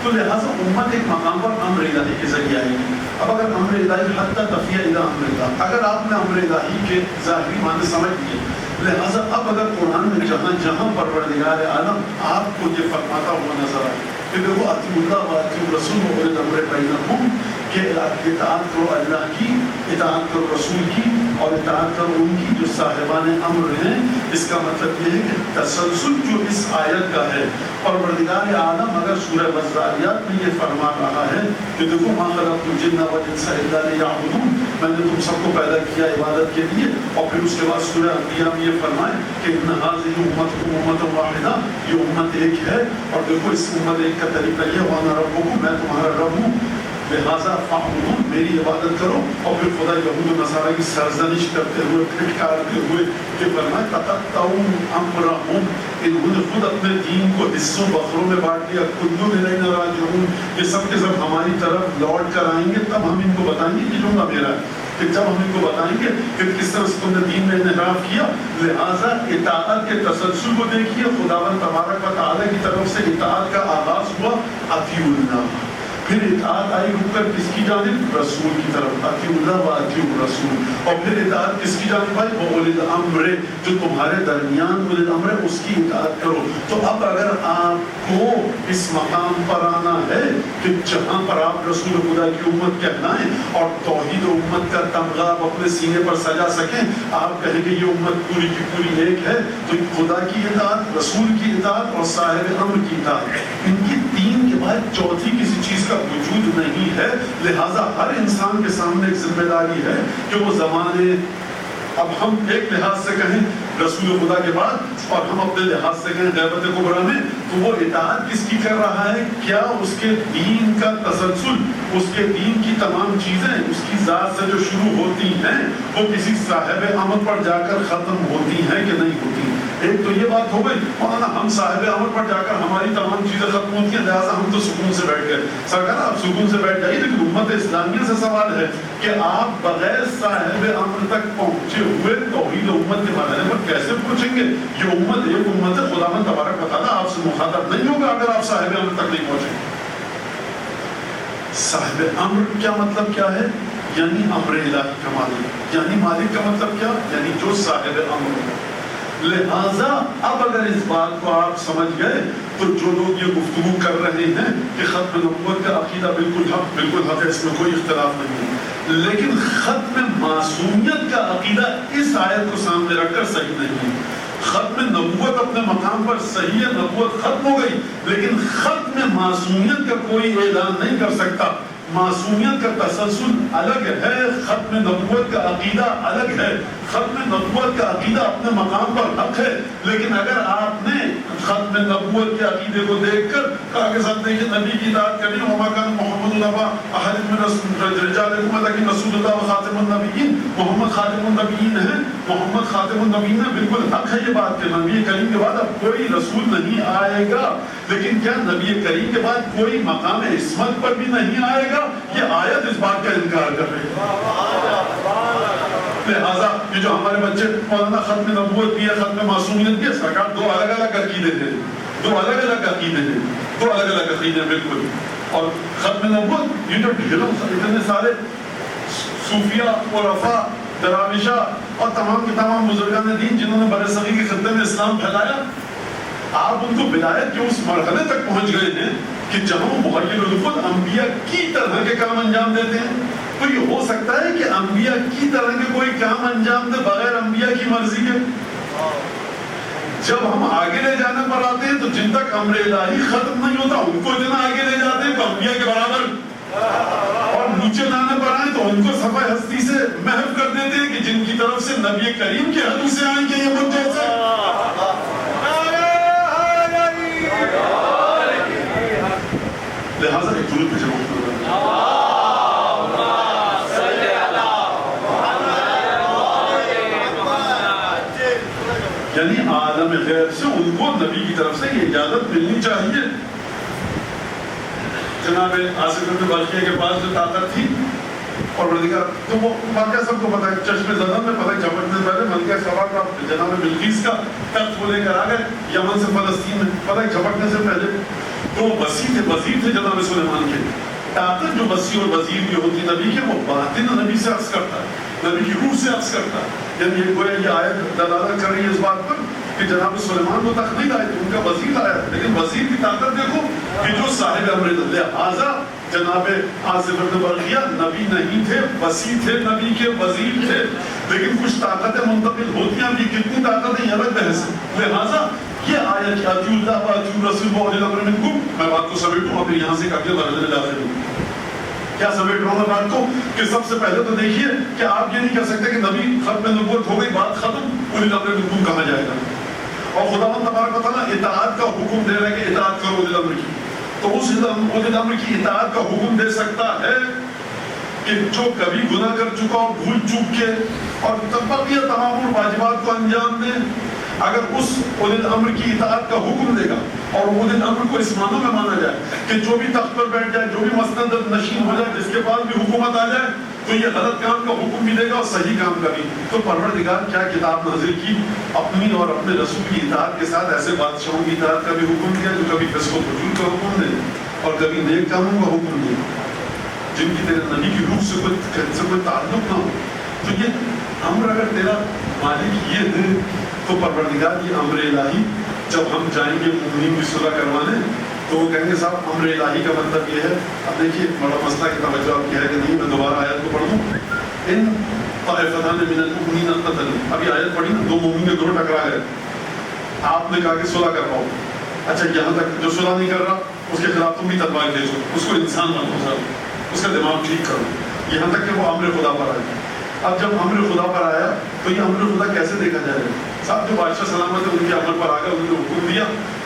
تو لہٰذا امت ایک مقام پر امر الہی کے ذریعے آئے گی۔ اب اگر امر الہی حتی تفیہ الی امر اللہ، اگر آپ نے امر الہی کے ظاہری معنی سمجھ لیے، لہٰذا اب اگر قرآن میں جہاں جہاں پروردگار عالم آپ کو یہ فرماتا ہوا نظر آئے کہ دیکھو اطیعوا اللہ و اطیعوا الرسول و اولی الامر بینکم، کہ اطاعت کرو اللہ کی، اطاعت کرو رسول کی، اور اطاعت کرو ان کی جو صاحبان امر ہیں۔ اس کا مطلب یہ ہے کہ تسلسل جو اس آیت کا ہے، پروردگار عالم اگر سورہ بزاریات میں یہ فرما رہا ہے کہ دیکھو ما خلقت الجن والانس الا لیعبدون، میں نے تم سب کو پیدا کیا عبادت کے لیے، اور پھر اس کے بعد سورہ انبیاء میں یہ فرمائے کہ ان ھذہ امتکم امۃ واحدہ، یہ امت ایک ہے، اور دیکھو اس امت ایک کا طریقہ یہ وانا ربکم، میں تمہارا رب ہوں، لہٰذا فاعبدون، میری عبادت کرو۔ اور پھر خدا یہود و نصارہ کی سرزنش کرتے ہوئے، پھٹکارتے ہوئے کہ فرمایا تقطعوا امرهم، انہوں نے خود اپنے دین کو حصوں بخروں میں بانٹ دیا، کل الینا راجعون، یہ سب کے سب ہماری طرف لوٹ کر آئیں گے، تب ہم ان کو بتائیں گے کہ جملہ میرا ہے، کہ جب ہم ان کو بتائیں گے کہ کس طرح سے تم نے دین میں انحراف کیا۔ لہٰذا اطاعت کے تسلسل کو دیکھیے، خداوند تبارک و تعالیٰ کی طرف سے اطاعت کا آغاز ہوا اطیعوا اللہ، پھر اطاعت آئی رک کر کس کی جانب؟ رسول کی طرف، اطیعوا اللہ و اطیعوا الرسول، اور پھر اطاعت کس کی جانب آئی؟ واولی الامر، جو تمہارے درمیان اولی الامر ہے اس کی اطاعت کرو۔ تو اب اگر آپ کو اس مقام پر آنا ہے کہ جہاں پر آپ رسول خدا کی امت کہلائیں اور توحید و امت کا تمغہ آپ اپنے سینے پر سجا سکیں، آپ کہیں کہ یہ امت پوری کی پوری ایک ہے، تو خدا کی اطاعت، رسول کی اطاعت اور صاحب امر کی اطاعت، ان کی تین کے بعد چوتھی کسی چیز کا وجود نہیں ہے۔ لہٰذا ہر انسان کے سامنے ایک ذمہ داری ہے کہ وہ زمانے، اب ہم ایک لحاظ سے کہیں رسول خدا کے بعد اور ہم اپنے لحاظ سے کہیں غیبت کبریٰ میں، تو وہ اطاعت کس کی کر رہا ہے؟ کیا اس کے دین کا تسلسل، اس کے دین کی تمام چیزیں اس کی ذات سے جو شروع ہوتی ہیں وہ کسی صاحب امر پر جا کر ختم ہوتی ہیں کہ نہیں ہوتی؟ ایک تو یہ بات ہو گئی، مولانا ہم صاحب امر پر جا کر ہماری تمام چیزیں ختم ہوتی ہیں، لہٰذا ہم تو سکون سے بیٹھ گئے۔ سرکار آپ سکون سے بیٹھ جائیے، لیکن امت اسلامیہ سے سوال ہے کہ آپ بغیر صاحب امر تک پہنچے ہوئے توحید و امت کے مرحلے پر کیسے پہنچیں گے؟ یہ امت ایک امت ہے، خداوند تبارک و تعالیٰ آپ سے مخاطب نہیں ہوگا اگر آپ صاحب امر تک نہیں پہنچیں۔ صاحب امر کیا مطلب کیا ہے؟ یعنی امر الہی کا مالک، یعنی مالک کا مطلب کیا؟ یعنی جو صاحب امر ہے۔ لہٰذا اب اگر اس بات کو آپ سمجھ گئے تو جو لوگ یہ گفتگو کر رہے ہیں کہ ختم نبوت کا عقیدہ بالکل حق ہے، اس میں کوئی اختلاف نہیں ہے، لیکن ختم معصومیت کا عقیدہ اس آیت کو سامنے رکھ کر صحیح نہیں ہے۔ ختم نبوت اپنے مقام پر صحیح ہے، نبوت ختم ہو گئی، لیکن ختم معصومیت کا کوئی اعلان نہیں کر سکتا۔ معصومیت کا تسلسل الگ ہے، ختم نبوت کا عقیدہ الگ ہے۔ ختم نبوت کا عقیدہ اپنے مقام پر حق ہے، لیکن اگر آپ نے ختم نبوت کے عقیدے کو دیکھ کر کہا کہ سب دیکھیں نبی کی اطاعت کرنی، وما کان محمد الابا احد من رجالکم ولکن رسول اللہ وخاتم النبیین، محمد خاتم النبیین ہے، محمد خاتم النبیین ہے، بالکل حق ہے یہ بات کہ نبی کریم کے بعد اب کوئی رسول نہیں آئے گا، لیکن کیا نبی کریم کے بعد کوئی مقام عصمت پر بھی نہیں آئے گا؟ یہ آیت اس بات کا انکار کر رہی ہے۔ لہٰذا یہ جو ہمارے بچے مولانا ختم نبوت بھی ہے، ختم معصومیت بھی ہے، سرکار دو الگ الگ عقیدے تھے، دو الگ الگ عقیدے تھے، دو الگ الگ عقیدے بالکل۔ اور ختم نبوت یہ جو ڈھیروں اتنے سارے صوفیہ عرفاء دراویشہ اور تمام کے تمام بزرگان دین جنہوں نے برصغیر کے خطے میں اسلام پھیلایا، آپ ان کو ولایت کے اس مرحلے تک پہنچ گئے ہیں کہ جہاں وہ مغیر الخود انبیاء کی طرح کے کام انجام دیتے ہیں۔ تو یہ ہو سکتا ہے کہ انبیاء کی طرح کے کوئی کام انجام دے بغیر انبیاء کی مرضی کے؟ جب ہم آگے لے جانے پر آتے ہیں تو جن تک امر الہی ختم نہیں ہوتا ان کو اتنا آگے لے جاتے ہیں کہ انبیاء کے برابر، اور نیچے لانے پر آئیں تو ان کو صفحہ ہستی سے محو کر دیتے ہیں کہ جن کی طرف سے نبی کریم کے حدود سے آئیں گے یہ مجھ جیسے۔ لہٰذا ایک درود پہ جمع یعنی عالم غیب سے ان کو نبی کی طرف سے یہ اجازت ملنی چاہیے۔ جناب آصف بن بلخیہ کے پاس جو طاقت تھی اور پروردگار، تو وہ واقعہ سب کو پتا ہے، چشم زدن میں پتہ جھپٹنے سے پہلے ملکہ سبا کا جناب بلقیس کا تخت وہ لے کر آ گئے یمن سے فلسطین میں، پتہ جھپٹنے سے پہلے تو وزیر تھے جناب سلیمان کے۔ طاقت جو وسیع اور وزیر بھی ہوتی نبی کے، وہ باطن نبی سے عکس کرتا ہے، نبی کی روح سے عکس کرتا ہے۔ یعنی یہ گویا یہ آیت دلالت کر رہی ہے اس بات پر کہ جناب سلیمان کو تخت نہیں لائے، ان کا وزیر آیا، لیکن وزیر کی طاقت دیکھو کہ جو صاحب امر، لہٰذا جناب آصف بن برقیہ نبی نہیں تھے، وسیع تھے، نبی کے وزیر تھے، لیکن کچھ طاقتیں منتقل ہوتیاں بھی، کتنی طاقتیں یہ الگ بحث ہے۔ لہٰذا یہ آیت اطیعوا اللہ واطیعوا الرسول واولی الامر منکم، میں بات کو سمیٹوں اور پھر یہاں سے اگلے مرحلے میں داخل ہوں۔ کیا سمیٹ رہا ہوں میں بات کو کہ سب سے پہلے تو دیکھیے کہ آپ یہ نہیں کہہ سکتے کہ نبی ختم نبوت ہو گئی، بات ختم، اولی الامر منکم کہا جائے گا۔ اور خداوند تبارک و تعالیٰ اطاعت کا حکم دے رہا ہے کہ اطاعت کرو اولی الامر کی، تو اس اولی الامر کی اطاعت کا حکم دے سکتا ہے کہ جو کبھی گناہ کر چکا اور بھول چوک کے اور بقیہ تمام واجبات کو انجام دے، اگر اس اولی الامر کی اطاعت کا حکم دے گا اور اولی الامر کو اس معنی میں مانا جائے کہ جو بھی تخت پر بیٹھ جائے، جو بھی مسند نشین ہو جائے، جس کے پاس بھی حکومت آ جائے تو یہ غلط کام کا حکم بھی دے گا اور صحیح کام کا بھی۔ تو پروردگار کیا کتاب نازل کی، اپنی اور اپنے رسول کی اطاعت کے ساتھ ایسے بادشاہوں کی اطاعت کا بھی حکم دیا جو کبھی فسق و فجور کا حکم دے اور کبھی نیک کاموں کا حکم دے، جن کی تیرے نبی کی روح سے کوئی تعلق نہ ہو۔ تو یہ امر اگر تیرا مالک یہ ہے تو پروردگار یہ امر الہی، جب ہم جائیں گے مومنین کی صلح کروانے تو وہ کہیں گے صاحب امر الہی کا مطلب یہ ہے۔ اب دیکھیے بڑا مسئلہ کی توجہ آپ کی ہے کہ نہیں، میں دوبارہ آیت کو پڑھ دوں۔ ان طائفتان من المؤمنین اقتتلوا، ابھی آیت پڑھی نا، دو مومن کے گروہ ٹکرا گئے، آپ نے کہا کہ صلح کرواؤ، اچھا یہاں تک جو صلح نہیں کر رہا اس کے خلاف تم بھی تلوار بھیجو، اس کو انسان نہ پہنچا، اس کا دماغ ٹھیک کرو، یہاں تک کہ وہ امر خدا پر آئے۔ اب جب امر خدا پر آیا تو یہ امر خدا کیسے دیکھا جائے گا؟ صاحب جو بادشاہ سلامت ہے ان کے عمل پر آ گیا، انہوں نے حکم دیا،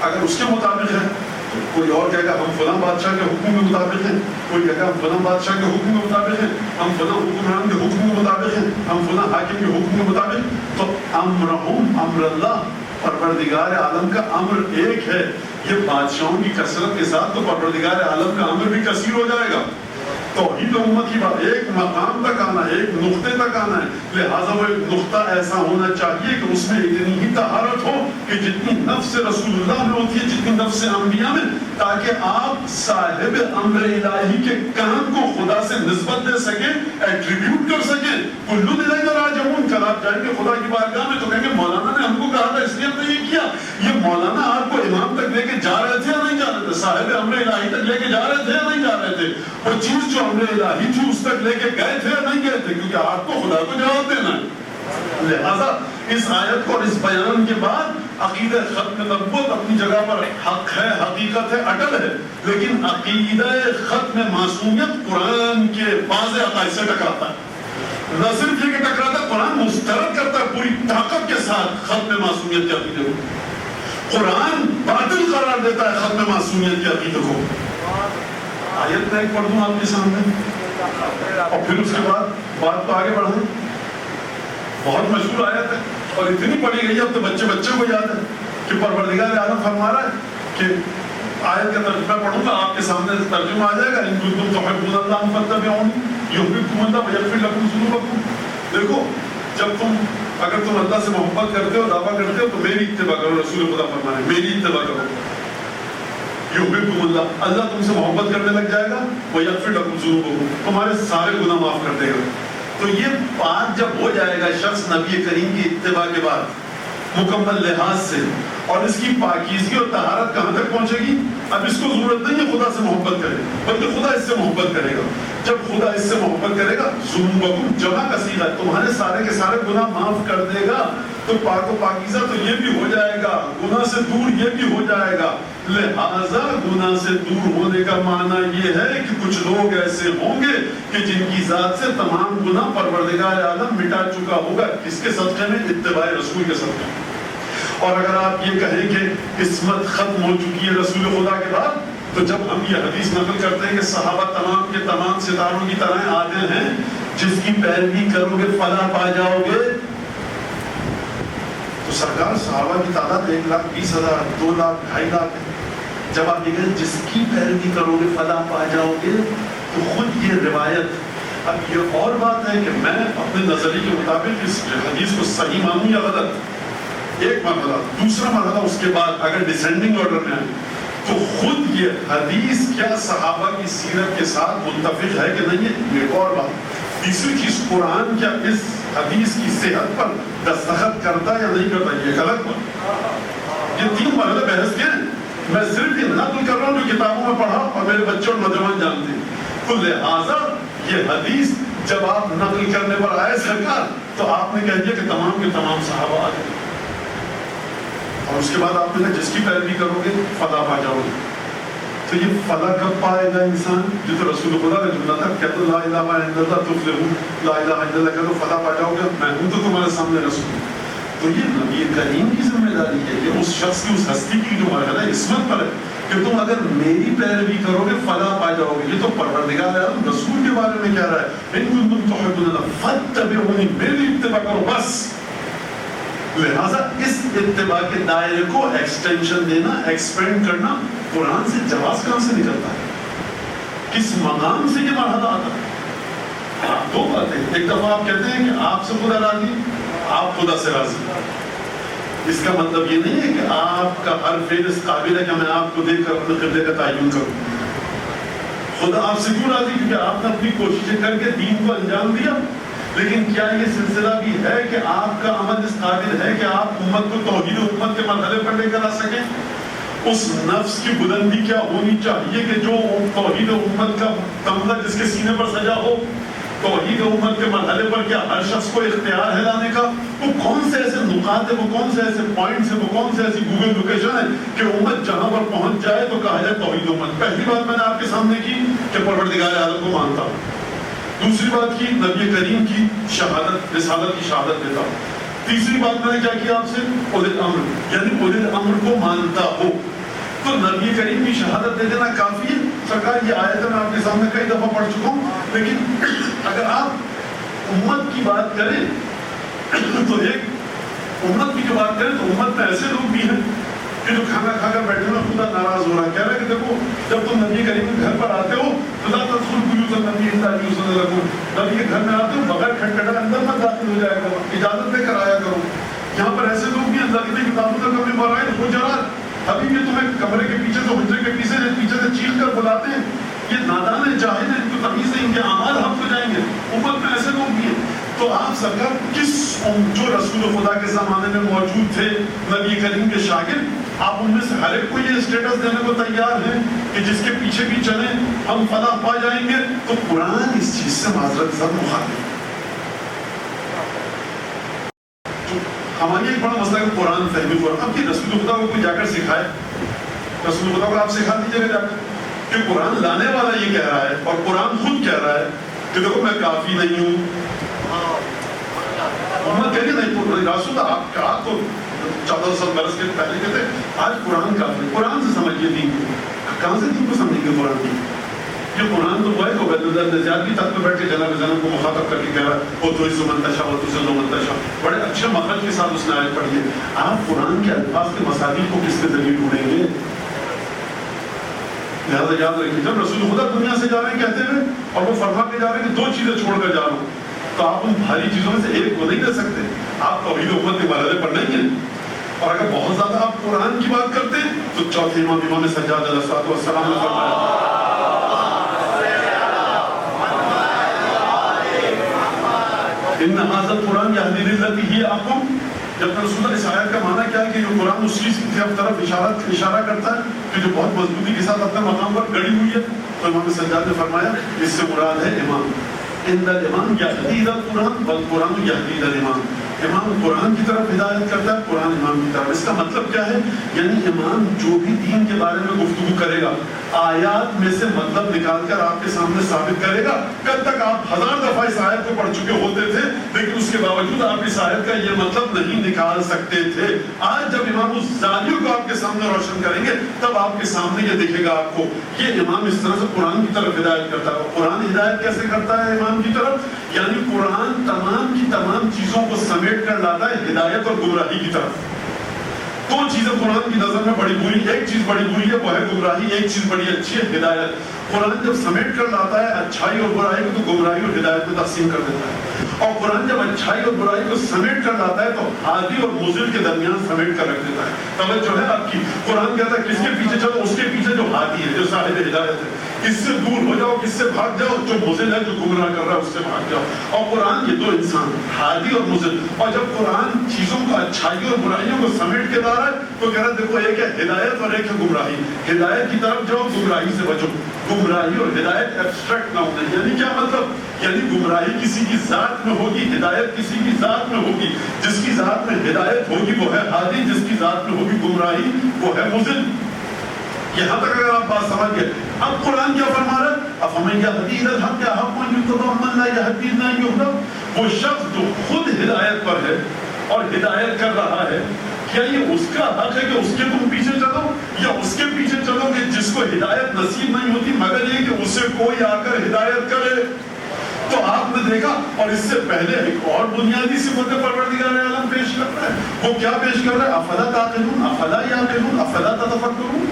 اگر اس کے مطابق ہے تو کوئی اور کہے گا ہم فلاں بادشاہ کے حکم کے مطابق ہیں، کوئی کہے گا ہم فلاں بادشاہ کے حکم کے مطابق ہیں، ہم فلاں حکمران کے حکم کے مطابق ہیں، ہم فلاں حاکم کے حکم کے مطابق۔ تو امرہم امر اللہ، پروردگار عالم کا امر ایک ہے۔ یہ بادشاہوں کی کثرت کے ساتھ تو پروردگار عالم کا امر بھی کثیر ہو جائے گا۔ توحید امت کی بات ایک مقام تک آنا ہے، ایک نقطے تک آنا ہے، لہٰذا وہ ایک نقطہ ایسا ہونا چاہیے کہ اس میں اتنی ہی طہارت ہو کہ جتنی نفس رسول اللہ میں ہوتی ہے، جتنی نفس انبیاء میں، تاکہ آپ صاحب امر الہی کے کام کو خدا سے نسبت دے سکیں، ایٹریبیوٹ کر سکیں۔ کلو الیہ راجعون، کل آپ جائیں گے خدا کی بارگاہ میں تو کہیں گے مولانا نے ہم کو کہا تھا اس لیے ہم نے یہ کیا۔ یہ مولانا آپ کو امام تک لے کے جا رہے تھے یا نہیں جا رہے تھے، صاحب امر الہی تک لے کے جا رہے تھے یا نہیں جا رہے تھے، وہ چیز جو امر الہی تھی اس تک لے کے گئے تھے یا نہیں گئے تھے، کیونکہ آپ کو خدا کو جواب دینا ہے۔ لہٰذا اس آیت کو اور اس بیان کے بعد عقیدہ ختم نبوت اپنی جگہ پر حق ہے، حقیقت ہے، اٹل ہے، لیکن عقیدہ ختم معصومیت قرآن کے واضح عقائد سے ٹکراتا ہے۔ نہ صرف یہ کہ ٹکراتا ہے، قرآن مسترد کرتا ہے پوری طاقت کے ساتھ ختم معصومیت کے عقیدے کو۔ قرآن باطل قرار دیتا ہے ختم معصومیت کے عقیدے کو۔ آیت میں ایک پڑھ دوں آپ کے سامنے اور پھر اس کے بعد بات کو آگے بڑھائیں۔ بہت مشہور آیت ہے اور اتنی پڑھی گئی اب تو بچے کو یاد ہے کہ پروردگار عالم فرما رہا ہے کہ آیت کا ترجمہ پڑھوں گا، آپ کے سامنے ترجمہ آ جائے گا، ان کنتم تحبون اللہ فاتبعونی یحببکم اللہ ویغفر لکم ذنوبکم۔ دیکھو اگر تم اللہ سے محبت کرتے ہو، دعویٰ کرتے ہو تو میری اتباع کرو، رسول خدا فرما رہے ہیں میری اتباع کرو، یحببکم اللہ، اللہ تم سے محبت کرنے لگ جائے گا، ویغفر لکم ذنوبکم، تمہارے سارے گناہ معاف کر دے گا۔ تو یہ بات جب ہو جائے گا شخص نبی کریم کی اتباع کے بعد مکمل لحاظ سے، اور اس کی پاکیزگی اور طہارت کہاں تک پہنچے گی؟ اب اس کو ضرورت نہیں ہے خدا سے محبت کرے، بلکہ خدا اس سے محبت کرے گا۔ جب خدا اس سے محبت کرے گا، ذنوبکم جمع کا صیغہ ہے، تمہارے سارے کے سارے گناہ معاف کر دے گا، تو پاک و پاکیزہ تو یہ بھی ہو جائے گا، گناہ سے دور یہ بھی ہو جائے گا۔ لہذا گناہ سے دور ہونے کا معنی یہ ہے کہ کچھ لوگ ایسے ہوں گے کہ جن کی ذات سے تمام گناہ پروردگار عالم مٹا چکا ہوگا، کس کے صدقے میں؟ اتباع رسول کے صدقے میں۔ اور اگر آپ یہ کہیں کہ عصمت ختم ہو چکی ہے رسول خدا کے بعد، تو جب ہم یہ حدیث نقل کرتے ہیں کہ صحابہ تمام کے تمام ستاروں کی طرح عادل ہیں، جس کی پیروی کرو گے فلاح پا جاؤ گے، تو سرکار صحابہ کی تعداد 1,20,000 2,00,000 2,50,000 ہے۔ جب آپ یہ کہیں جس کی پیروی کرو گے فلاح پا جاؤ گے، تو خود یہ روایت، اب یہ اور بات ہے کہ میں اپنے نظریے کے مطابق اس حدیث کو صحیح مانوں یا غلط، ایک مرحلہ، دوسرا مرحلہ اس کے بعد اگر ڈسینڈنگ آرڈر میں آئے تو خود یہ حدیث کیا صحابہ کی سیرت کے ساتھ متفق ہے کہ نہیں ہے، ایک اور بات۔ تیسری چیز، قرآن کیا اس حدیث کی صحت پر دستخط کرتا یا نہیں کرتا، یہ غلط بات۔ یہ تین مرحلے بحث کے ہیں، میں صرف یہ نقل کر رہا ہوں جو کتابوں میں پڑھا اور میرے بچے اور نوجوان جانتے ہیں۔ تو لہٰذا یہ حدیث جب آپ نقل کرنے پر آئے سرکار تو آپ نے کہہ دیا کہ تمام کے تمام صحابہ آ گئے، اور اس کے بعد آپ نے کہا جس کی پیروی کرو گے فلاح پا جاؤ گے. تو یہ فلاح کب پائے گا انسان؟ جو تو رسول خدا کا جملہ تھا، کہہ دو لا الہ الا اللہ تفلحون، لا الہ الا اللہ کہہ دو فلاح پا جاؤ گے، میں ہوں تو تمہارے سامنے رسول. تو یہ نبی کریم کی ذمہ داری ہے، یہ اس شخص کی، اس ہستی کی جو مرحلہ عصمت پر ہے کہ تم اگر میری پیروی کرو گے فلاح پا جاؤ گے. یہ تو پروردگار عالم رسول کے بارے میں کہہ رہا ہے، ان کنتم تحبون اللہ فاتبعونی، میری اتباع کرو بس. لہٰذا اس اتباع کے دائرے کو ایکسٹینشن دینا، ایکسپینڈ کرنا قرآن سے جواز کہاں سے نکلتا ہے؟ کس مقام سے یہ مرحلہ آتا ہے؟ دو باتیں، ایک دفعہ آپ کہتے ہیں کہ آپ سے خدا راضی، آپ خدا سے راضی. اس کا مطلب یہ نہیں ہے کہ آپ کا ہر فعل اس قابل ہے کہ میں آپ کو دیکھ کر اپنے قبلے کا تعین کروں. خدا آپ سے کیوں راضی؟ کیونکہ آپ نے اپنی کوششیں کر کے دین کو انجام دیا. لیکن کیا یہ سلسلہ بھی ہے کہ آپ کا عمل اس قابل ہے کہ آپ امت کو توحید امت کے مرحلے پر لے کر آ سکیں؟ اس نفس کی بلندی کیا ہونی چاہیے کہ جو توحید امت کا تمغہ جس کے سینے پر سجا ہو، توحید امت کے مرحلے پر کیا ہر شخص کو اختیار ہے لانے کا؟ وہ کون سے ایسے نقاط ہیں، وہ کون سے ایسے پوائنٹس ہیں، وہ کون سے ایسی گوگل لوکیشن ہے کہ امت جہاں پر پہنچ جائے تو کہا جائے توحید امت؟ پہلی بات میں نے آپ کے سامنے کی کہ پروردگار عالم کو مانتا ہوں. دوسری بات کی نبی کریم کی شہادت، رسالت کی شہادت دیتا ہوں. تیسری بات میں نے کیا کیا آپ سے؟ اولي الامر، یعنی اولي الامر کو مانتا ہو. تو نبی کریم کی شہادت دے دینا کافی ہے. سرکار یہ آیت میں آپ کے سامنے کئی دفعہ پڑھ چکا ہوں، لیکن اگر آپ امت کی بات کریں تو ایک امت کی جو بات کریں تو امت میں ایسے لوگ بھی ہیں کہ جو کھانا کھا کر بیٹھے ہوئے خدا ناراض ہو رہا ہے، کہہ رہا ہے کہ دیکھو جب تم نبی کریم کے گھر پر آتے ہو خدا تدخل بیوت النبی الا یؤذن لکم، نبی کے گھر میں آتے ہو بغیر کھٹکھٹائے اندر مت داخل ہو جایا کرو، اجازت لے کر آیا کرو. یہاں پر ایسے لوگ بھی اللہ کی کتابوں کا کبھی مرائل حجرات، ابھی بھی تمہیں کمرے کے پیچھے تو حجرے کے پیچھے سے چیخ کر بلاتے ہیں. یہ نادان ہے، جاہل ہے، ان کو تمیز نہیں، ان کے اعمال ہم کو جائیں گے. امت میں ایسے لوگ بھی ہیں. تو آپ سرکار کس جو رسول خدا کے زمانے میں موجود تھے نبی کریم کے شاگرد، آپ ان میں سے ہر ایک کو یہ اسٹیٹس دینے کو تیار ہیں کہ جس کے پیچھے بھی چلیں ہم فلاح پا جائیں گے؟ تو قرآن اس چیز سے معذرت سب مخالف. ہماری ایک بڑا مسئلہ ہے قرآن فہمی. قرآن اب کہ رسول خدا کو کوئی جا کر سکھائے، رسول خدا کو آپ سکھا دیجیے گا جا کر کہ قرآن لانے والا یہ کہہ رہا ہے اور قرآن خود کہہ رہا ہے کہ دیکھو میں کافی نہیں ہوں. امت کہہ رہی نہیں رسول آپ کا تو 1400 برس کے پہلے کہتے آج قرآن کافی. قرآن سے سمجھیے دین کو، کہاں سے دین کو سمجھیں گے قرآن کی؟ یہ قرآن تو وہ ہے کہ عبید اللہ زیاد کی تخت پہ بیٹھ کے جناب زینب کو مخاطب کر کے کہہ رہا ہے وہ تو عز منتشا وہ تو ذل منتشا، بڑے اچھے مخرج کے ساتھ اس نے آیت پڑھی ہے. آپ قرآن کے الفاظ کے مصادیق کو کس کے ذریعے ڈھونڈیں گے؟ لہٰذا یاد رکھیے جب رسول خدا دنیا سے جا رہے ہیں کہتے ہوئے اور وہ فرما کے جا رہے ہیں کہ 2 چیزیں چھوڑ کر جا رہا ہوں، تو آپ ان بھاری چیزوں میں سے ایک کو نہیں لے سکتے. آپ توحید امت کے مرحلے پر نہیں ہیں. اور اگر بہت زیادہ آپ قرآن کی بات کرتے ہیں تو چوتھے امام سجاد علیہ السلام نے فرمایا ان هذا القرآن يهدي للتي هي اقوم. جب رسول اللہ اس آیت کا معنی کیا ہے کہ یہ قرآن اس چیز کی طرف اشارہ کرتا ہے کہ جو بہت مضبوطی کے ساتھ اپنے مقام پر گڑی ہوئی ہے. تو امام سجاد نے فرمایا اس سے مراد ہے امام. ان الامام یهدی الى القرآن والقرآن یهدی الى الامام. امام قرآن کی طرف ہدایت کرتا ہے، قرآن امام کی طرف. اس کا مطلب کیا ہے؟ یعنی امام جو بھی دین کے بارے میں گفتگو کرے گا آیات میں سے مطلب نکال کر آپ کے سامنے ثابت کرے گا. کل تک آپ 1000 دفعہ اس آیت کو پڑھ چکے ہوتے تھے لیکن اس کے باوجود آپ اس آیت کا یہ مطلب نہیں نکال سکتے تھے. آج جب امام الزالیوں کو آپ کے سامنے روشن کریں گے تب آپ کے سامنے یہ دکھے گا آپ کو یہ امام اس طرح سے قرآن کی طرف ہدایت کرتا ہے. قرآن ہدایت کیسے کرتا ہے امام کی طرف؟ یعنی قرآن تمام کی تمام چیزوں کو سمیٹ کر لاتا ہے ہدایت اور گمراہی کی طرف. 2 چیزیں قرآن کی نظر میں بڑی بری، ایک چیز بڑی بری ہے وہ ہے گمراہی، ایک چیز بڑی اچھی ہے ہدایت. قرآن جب سمیٹ کر لاتا ہے اچھائی اور برائی کو تو گمراہی اور ہدایت میں تقسیم کر دیتا ہے. اور قرآن جب اچھائی اور برائی کو سمیٹ کر لاتا ہے تو ہادی اور مضل کے درمیان سمیٹ کر رکھ دیتا ہے. توجہ ہے آپ کی؟ قرآن کہتا ہے کس کے پیچھے چلو؟ اس کے پیچھے جو ہادی ہے، جو صاحب ہدایت ہے. کس سے دور ہو جاؤ، کس سے بھاگ جاؤ؟ جو مضل ہے، جو گمراہ کر رہا ہے اس سے بھاگ جاؤ. اور قرآن یہ 2 انسان ہادی اور مضل. اور جب قرآن چیزوں کو اچھائی اور برائیوں کو سمیٹ کے لا رہا ہے تو کہہ رہا ہے دیکھو ایک ہے ہدایت اور ایک ہے گمراہی. ہدایت کی طرف جاؤ، گمراہی سے بچو. گمراہی اور ہدایت ایبسٹریکٹ نہ ہونا. یعنی کیا مطلب؟ یعنی گمراہی کسی کی ذات میں ہوگی, ہدایت کسی کی ذات میں ہوگی. جس کی ذات میں ہدایت ہوگی وہ ہے ہادی, جس کی ذات میں ہوگی گمراہی وہ ہے مضل. یہاں تک اگر آپ بات سمجھ گئے. اب قرآن کیا فرما رہا ہے؟ افمن یہدی الی الحق احق ان یتبع ممن لا یہدی الا ان یہدی. وہ شخص جو خود ہدایت پر ہے اور ہدایت کر رہا ہے, کیا یہ اس کا حق ہے کہ اس کے تم پیچھے چلو, یا اس کے پیچھے چلو کہ جس کو ہدایت نصیب نہیں ہوتی مگر یہ کہ اسے کوئی آ کر ہدایت کرے؟ تو آپ نے دیکھا, اور اس سے پہلے ایک اور بنیادی صفت پروردگار عالم پیش کرتا ہے. وہ کیا پیش کر رہا ہے؟ افلا تعقلون, افلا یعقلون, افلا تتفکرون.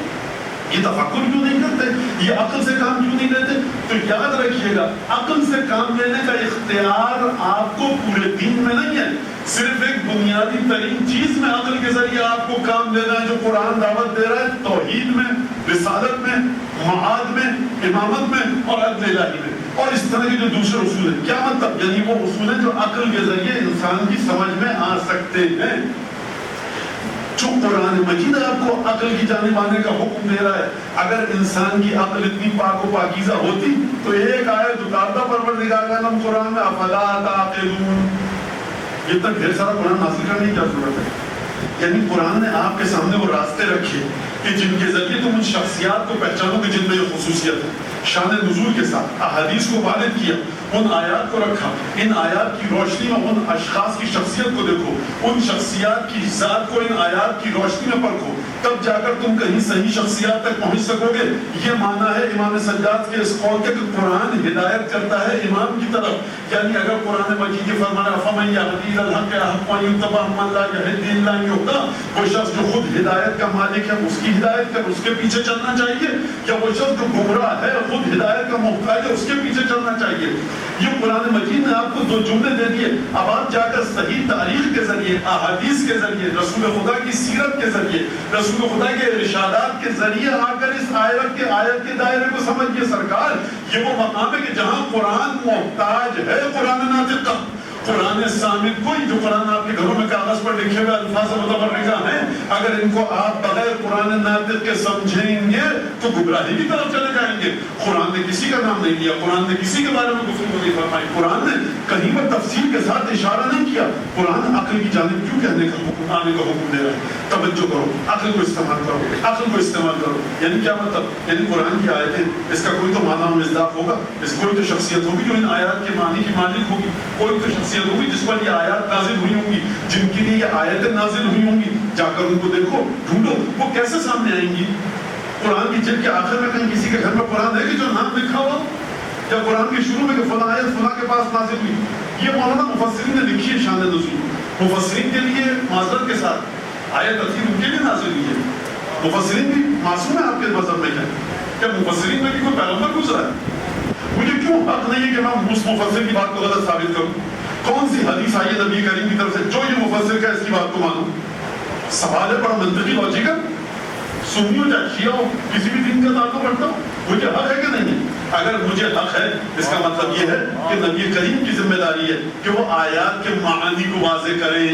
یہ تفکر کیوں نہیں کرتے؟ یہ عقل سے کام کیوں نہیں لیتے؟ تو یاد رکھیے گا, عقل سے کام لینے کا اختیار آپ کو پورے دین میں نہیں ہے. صرف ایک بنیادی ترین چیز میں عقل کے ذریعے آپ کو کام لینا ہے, جو قرآن دعوت دے رہا ہے, توحید میں, رسالت میں, معاد میں, امامت میں اور عدل الہی میں. اور اس طرح کے جو دوسرے اصول ہیں. کیا مطلب؟ یعنی وہ اصول ہیں جو عقل کے ذریعے انسان کی سمجھ میں آ سکتے ہیں. جو قرآن مجید آپ کو عقل کی جانب آنے کا حکم دے رہا ہے, اگر انسان کی عقل اتنی پاک و پاکیزہ ہوتی تو ایک آیت اتارتا پروردگار عالم قرآن میں, افلا تعقلون. یہ تک ڈھیر سارا قرآن حاصل کرنے کی کیا ضرورت ہے؟ یعنی قرآن نے آپ کے سامنے وہ راستے رکھے کہ جن کے ذریعے تم ان شخصیات کو پہچانو کہ جن میں یہ خصوصیت ہے. شان نزول کے ساتھ احادیث کو وارد کیا, ان آیات کو رکھا, ان آیات کی روشنی میں ان اشخاص کی شخصیت کو دیکھو, ان شخصیات کی ذات کو ان آیات کی روشنی میں پرکھو, تب جا کر تم کہیں صحیح شخصیات تک پہنچ سکو گے. یہ معنی ہے امام سجاد کے اس قول کے کہ قرآن ہدایت کرتا ہے امام کی طرف. یعنی اگر قرآن مجید یہ فرمانا افمن یہدی الی الحق احق ان یتبع ممن لا یہدی الا ان یہدی, وہ شخص جو خود ہدایت کا مالک ہے اس کی ہدایت کر, اس کے پیچھے چلنا چاہیے, یا وہ شخص جو گمراہ ہے خود ہدایت کا محتاج ہے اس کے پیچھے چلنا چاہیے. یہ قرآن مجید نے آپ کو دو جملے دے دیے. اب آپ جا کر صحیح تاریخ کے ذریعے, احادیث کے ذریعے, رسول خدا کی سیرت کے ذریعے, رسول خدا کے ارشادات کے ذریعے آ کر اس آیت کے دائرے کو سمجھیے. سرکار, یہ وہ مقام ہے کہ جہاں قرآن محتاج ہے قرآن ناطق کا. قرآن صامت کوئی, جو قرآن آپ کے گھروں میں کاغذ پر لکھے ہوئے الفاظ متبرکہ ہیں, اگر ان کو آپ بغیر قرآن ناطق کے سمجھیں گے تو گمراہی کی طرف چلے جائیں گے. قرآن نے کسی کا نام نہیں لیا, قرآن نے کسی کے بارے میں گفتگو نہیں فرمائی, قرآن نے کہیں پر تفصیل کے ساتھ اشارہ نہیں کیا. قرآن عقل کی جانب کیوں کہنے کا حکم, آنے کا حکم دے رہا ہے؟ توجہ کرو, عقل کو استعمال کرو, عقل کو استعمال کرو. یعنی کیا مطلب؟ یعنی قرآن کی آیتیں, اس کا کوئی تو معنی و مصداق ہوگا, اس کوئی تو شخصیت ہوگی جو ان آیات کے معنی کی مالک ہوگی, کوئی تو شخصیت ہوگی جس پر یہ آیات نازل ہوئی ہوں گی, جن کے لیے یہ آیتیں نازل ہوئی ہوں گی. جا کر ان کو دیکھو, ڈھونڈو, وہ کیسے سامنے آئیں گی؟ قرآن کی جلد کے آخر میں کہیں کسی کے گھر میں قرآن ہے کہ جو نام لکھا ہوا, یا قرآن کے شروع میں کہ فلاں آیت فلاں کے پاس نازل ہوئی. یہ مولانا مفسرین نے لکھی ہے شان نزول. مفسرین کے لیے معذرت کے ساتھ آیت اخیر ان کے لیے نازل ہوئی ہے. مفسرین بھی معصوم ہے آپ کے مذہب میں کیا مفسرین میں بھی کوئی پیغمبر گزرا ہے؟ مجھے کیوں حق نہیں ہے کہ میں اس مفسر کی بات کو غلط ثابت کروں؟ کون سی حدیث آئی ہے نبی کریم کی طرف سے جو یہ مفسر کا اس کی بات کو مانوں؟ سوال ہے بڑا منطقی لاجیکل. سنی ہو چاہے شیعہ ہو, کسی بھی دین کا تعلق رکھتا ہو, مجھے حق ہے کہ نہیں ہے؟ اگر مجھے حق ہے, اس کا مطلب یہ ہے کہ نبی کریم کی ذمہ داری ہے کہ وہ آیات کے معانی کو واضح کریں.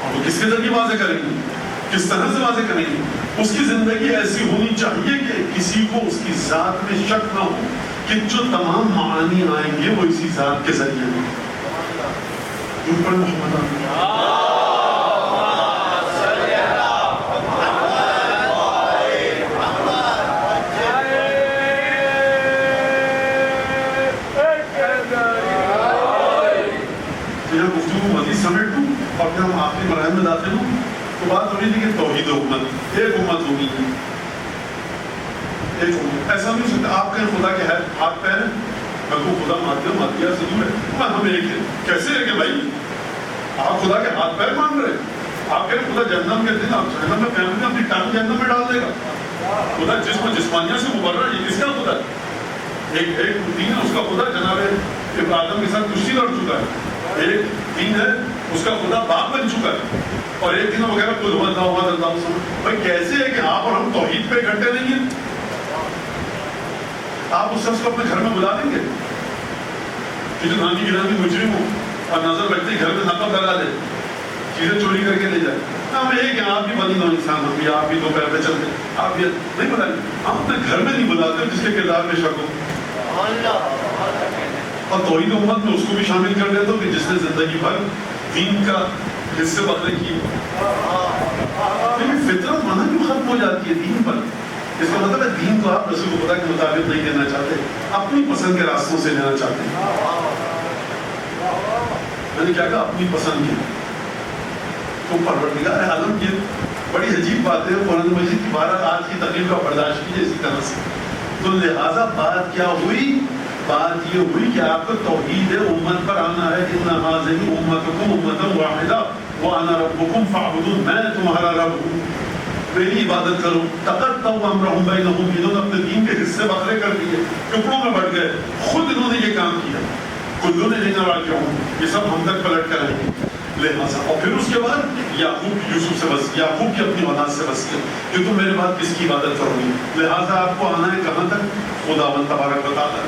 اور وہ کس کے ذریعے واضح کریں گے, کس طرح سے واضح کریں گے؟ اس کی زندگی ایسی ہونی چاہیے کہ کسی کو اس کی ذات میں شک نہ ہو کہ جو تمام معانی آئیں گے وہ اسی ذات کے ذریعے ہیں. محمد سمیٹ دوں اور پھر ہم آخری مراحل میں داخل ہوں. تو بات ہو رہی تھی کہ توحید امت, ایک امت ہوگی, ایک امت. ایسا نہیں ہو سکتا آپ کہیں خدا کے ہاتھ پیر ہیں, میں کو خدا ماتیا سے دور ہے, ہم ایک ہیں. کیسے ہے کہ بھائی آپ خدا کے ہاتھ پیر مان رہے, آپ کہیں خدا جہنم کے دن آپ جہنم میں فیملی اپنی ٹانگ جہنم میں ڈال دے گا. خدا جسم جسمانیہ سے مبرر, یہ کس کا خدا ہے؟ ایک دین ہے, اس کا خدا جناب آدم کے ساتھ کشتی لڑ چکا ہے. ایک دین ہے, اس کا خدا باپ بن چکا ہے. اور ایک دن وغیرہ کل اللہ. بھائی کیسے ہے کہ آپ اور ہم توحید پہ اکٹھے نہیں ہیں؟ آپ اس شخص کو اپنے گھر میں بلا دیں گے کہ جو نامی گرانی مجرم ہو اور نظر رکھتے ہی گھر میں نقب لگا دے, چیزیں چوری کر کے لے جائے؟ ہم ایک ہیں, آپ بھی بنی نو انسان, ہم بھی آپ بھی دو پیر پہ چلتے. آپ یہ نہیں بتائیں، ہم اپنے گھر میں نہیں بلاتے جس کے کردار میں شک ہو، اور توحید امت میں اس کو بھی شامل کر دیتا ہوں کہ جس نے زندگی بھر دین کا حصے بکرے کی. لیکن فطرت منع کیوں ختم ہو جاتی ہے دین پر؟ اس کا مطلب ہے دین کو آپ رسول خدا کے مطابق نہیں دینا چاہتے، اپنی پسند کے راستوں سے لینا چاہتے ہیں. میں نے کیا کہا؟ اپنی پسند کی. تو پروردگار عالم کی بڑی عجیب بات ہے. قرآن مجید کی 12 آج کی تقریر کا برداشت کیجیے اسی طرح سے. تو لہٰذا بات کیا ہوئی؟ بات یہ ہوئی کہ آپ کو توحید امت پر آنا ہے. ان هذه امتکم امۃ واحدہ وانا ربکم فاعبدون، میں تمہارا رب ہوں، میری عبادت کرو. تقطعوا امرهم بینہم، انہوں نے اپنے دین کے حصے بکھرے کر دیے، ٹکڑوں میں بٹ گئے. خود انہوں نے یہ کام کیا. کلون الینا راجعون، یہ سب ہم تک پلٹ کر آئیں گے. لہٰذا اور پھر اس کے بعد یعقوب یوسف سے بس، یعقوب کی اپنی اولاد سے بس کیا کہ تم میرے بعد کس کی عبادت کرو گی. لہٰذا آپ کو آنا ہے کہاں تک؟ خداوند تبارک و تعالیٰ.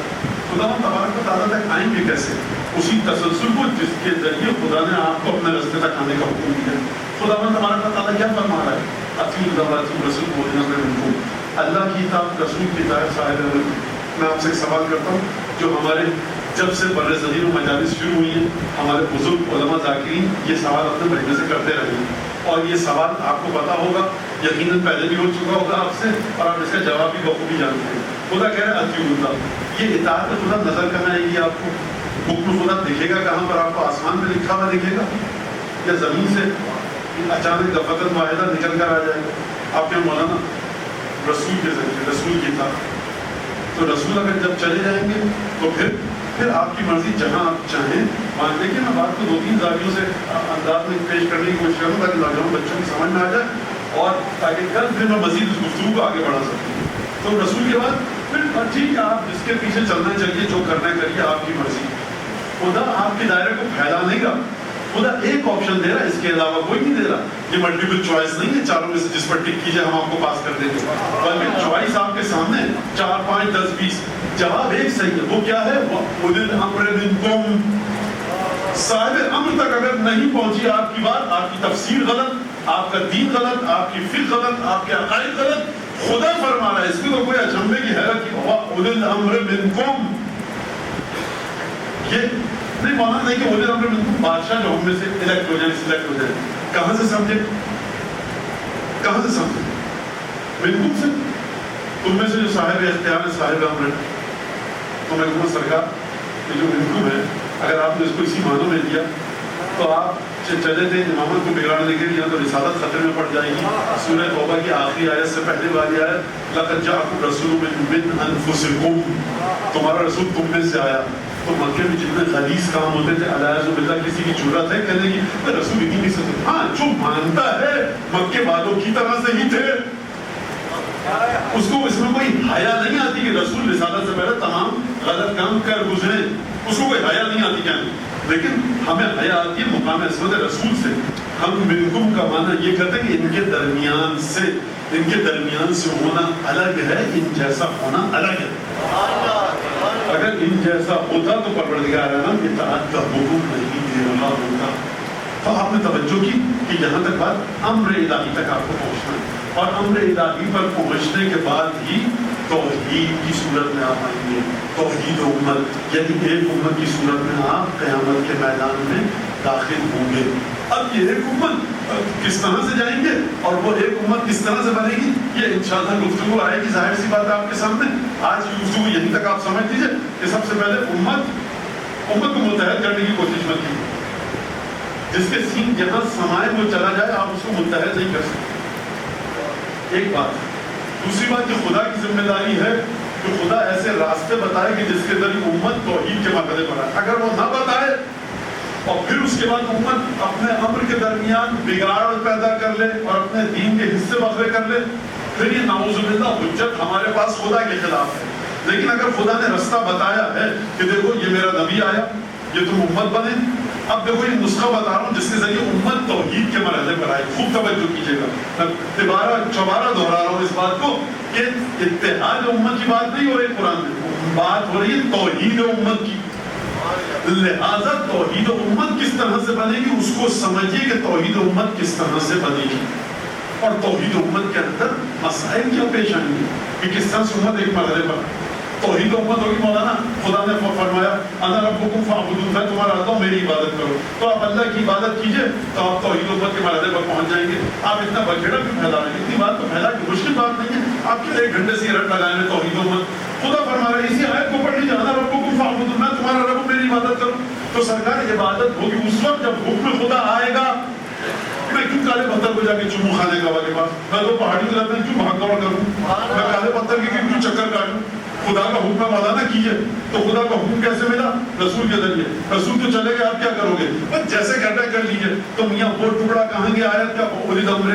خداوند تبارک و تعالیٰ تک آئیں گے کیسے؟ اسی تسلسل کو جس کے ذریعے خدا نے آپ کو اپنے راستے تک آنے کا حکم دیا. خداوند تبارک و تعالیٰ کیا فرما رہا ہے؟ اطیعوا اللہ واطیعوا الرسول واولي الامر منکم. اللہ کی اطاعت، رسول کی اطاعت، صاحب امر. میں آپ سے ایک سوال کرتا ہوں، جو ہمارے جب سے بر صغیر و مجالس شروع ہوئی ہیں، ہمارے بزرگ علماء ذاکرین یہ سوال اپنے مہینے سے کرتے رہے ہیں، اور یہ سوال آپ کو پتا ہوگا، یقیناً پہلے بھی ہو چکا ہوگا آپ سے، اور آپ اس کا جواب بھی بخوبی جانتے ہیں. خدا کہہ رہا ہے اطیعوا اللہ. یہ اطاعت خدا نظر کہاں آئے گی آپ کو؟ حکم خدا دکھے گا کہاں پر؟ آپ کو آسمان میں لکھا ہوا دکھے گا یا زمین سے اچانک دفعتاً واحدہ نکل کر آ جائے گا؟ آپ کے مولانا رسول کے ذریعے، رسول کی اطاعت. تو رسول اگر جب چلے جائیں گے تو پھر آپ کی مرضی جہاں آپ چاہیں وہاں. دیکھیے میں بات کو 2-3 زاویوں سے انداز میں پیش کرنے کی کوشش کروں تاکہ نوجوان بچوں کی سمجھ میں آ جائے، اور تاکہ کل پھر میں مزید اس گفتگو کو آگے بڑھا سکوں. تو رسول کے بعد پھر ٹھیک ہے، آپ جس کے پیچھے چلنا چاہیے، جو کرنا کریے، آپ کی مرضی. خدا آپ کے دائرے کو پھیلانے گا. خدا ایک آپشن دے رہا ہے، اس کے علاوہ کوئی نہیں دے رہا. یہ ملٹیپل چوائس نہیں ہے 4 میں سے جس پر ٹک کیجئے ہم آپ کو پاس کر دیں گے، بلکہ چوائس آپ کے سامنے 4, 5, 10, 20. جواب ایک صحیح ہے، وہ کیا ہے؟ اولي الامر منکم. صاحب امر تک اگر نہیں پہنچی آپ کی بات، آپ کی تفسیر غلط، آپ کا دین غلط، آپ کی فقہ غلط، آپ کے عقائد غلط، خدا فرما رہا ہے. اس کی تو کوئی اچنبے کی حیرت کی اولي الامر منکم. یہ نہیں مانا نہیں کہ اولي الامر منکم بادشاہ جو ہم میں سے الیکٹ ہو جائے، سلیکٹ ہو جائے. کہاں سے سمجھے؟ کہاں سے سمجھے؟ منکم سے. تم میں سے جو صاحب اختیار ہے، صاحب امر ہے. تو میں کہوں سرکار یہ جو منکم ہے، اگر آپ نے اس کو اسی معنوں میں دیا تو آپ چلے تھے امامت کو بگاڑنے کے لیے، تو رسالت خطرے میں پڑ جائے گی. سورہ توبہ کی آخری آیت سے پہلے والی آیت، لقد جاءکم رسول من انفسکم، تمہارا رسول تم میں سے آیا. تو مکے میں جتنے غلیظ کام ہوتے تھے، الیاذ باللہ کسی کی جرأت ہے کہنے کی رسول اتنی نہیں سکتے. ہاں جو مانتا ہے مکے والوں کی طرح سے ہی تھے، اس کو اس میں کوئی حیا نہیں آتی کہ رسول رسالت سے پہلے تمام غلط کام کر گزرے. اس کو کوئی حیا نہیں آتی کہنے. لیکن ہمیں حیا آتی ہے مقام عصمت رسول سے. ہم منکم کا معنی یہ کرتے ہیں کہ ان کے درمیان سے، ان کے درمیان سے ہونا الگ ہے، ان جیسا ہونا الگ ہے. اگر ان جیسا ہوتا تو پروردگار عالم اطاعت کا حکم نہیں دے رہا ہوتا. تو آپ نے توجہ کی کہ یہاں تک بات امر الہی تک آپ کو پہنچنا ہے، اور امر الہی پر پہنچنے کے بعد ہی توحید کی صورت میں آپ آئیں گے. توحید امت یعنی ایک امت کی صورت میں آپ قیامت کے میدان میں داخل ہوں گے. اب یہ ایک امت کس طرح سے جائیں گے اور وہ ایک امت کس طرح سے بنے گی، یہ انشاءاللہ گفتگو آئے گی. ظاہر سی بات ہے آپ کے سامنے آج کی گفتگو یہیں تک آپ سمجھ لیجیے کہ سب سے پہلے امت کو متحد کرنے کی کوشش مت کی. جس کے سین جہاں سمائے وہ چلا جائے، آپ اس کو متحد نہیں کر سکتے. ایک بات. دوسری بات، جو خدا کی ذمہ داری ہے کہ خدا ایسے راستے بتائے کہ جس کے ذریعے امت توحید کے مرحلے پر آئے. اگر وہ نہ بتائے اور پھر اس کے بعد امت اپنے امر کے درمیان بگاڑ پیدا کر لے اور اپنے دین کے حصے بکھرے کر لے، پھر یہ نعوذ باللہ حجت ہمارے پاس خدا کے خلاف ہے. لیکن اگر خدا نے رستہ بتایا ہے کہ دیکھو یہ میرا نبی آیا، یہ تم امت بنے، اب دیکھو یہ نسخہ بتا رہا ہوں جس کے ذریعے امت توحید کے مرحلے پر آئے. خوب توجہ کیجیے گا، میں چوبارہ دہرا رہا ہوں اس بات کو کہ اتحاد امت کی بات نہیں ہو رہی قرآن میں، بات ہو رہی ہے توحید امت کی. لہذا توحید امت کس طرح سے بنے گی اس کو سمجھیے کہ توحید امت کس طرح سے بنے گی. اور توحید امت کے اندر مسائل کیا پیش آئیں گے کہ کس طرح سے امت ایک مرحلے پر توحید امت ہوگی. مولانا خدا نے فرمایا انا ربکم فاعبدون، میں تمہارا اللہ ہوں، میری عبادت کرو. تو آپ اللہ کی عبادت کیجئے تو آپ توحید امت کے مرحلے پر پہنچ جائیں گے. آپ اتنا بکھیڑا کیوں پھیلا رہے ہیں؟ اتنی بات تو پھیلا کہ مشکل بات نہیں ہے. آپ کے 1 گھنٹے سے رٹ لگائے ہیں توحید امت. خدا فرما رہا ہے اسی آیت کو پڑھ لیجیے انا ربکم فاعبدون، میں تمہارا رب ہوں، میری عبادت کرو. تو سرکار عبادت ہوگی اس وقت جب حکم خدا آئے گا. میں کیوں کالے پتھر کو جا کے چوموں خانے کعبہ کے پاس؟ میں تو پہاڑی کو جاتا ہوں کیوں بھاگ دوڑ کروں؟ میں کالے پتھر کے کیوں چکر کاٹوں؟ خدا کا حکم مولانا کیجئے. تو خدا کا حکم کیسے ملا؟ رسول کے ذریعے. رسول تو چلے گئے، آپ کیا کرو گے؟ بس جیسے کرنا کر لیجئے. تو میاں وہ ٹکڑا کہاں گے آیت کا اولد امر.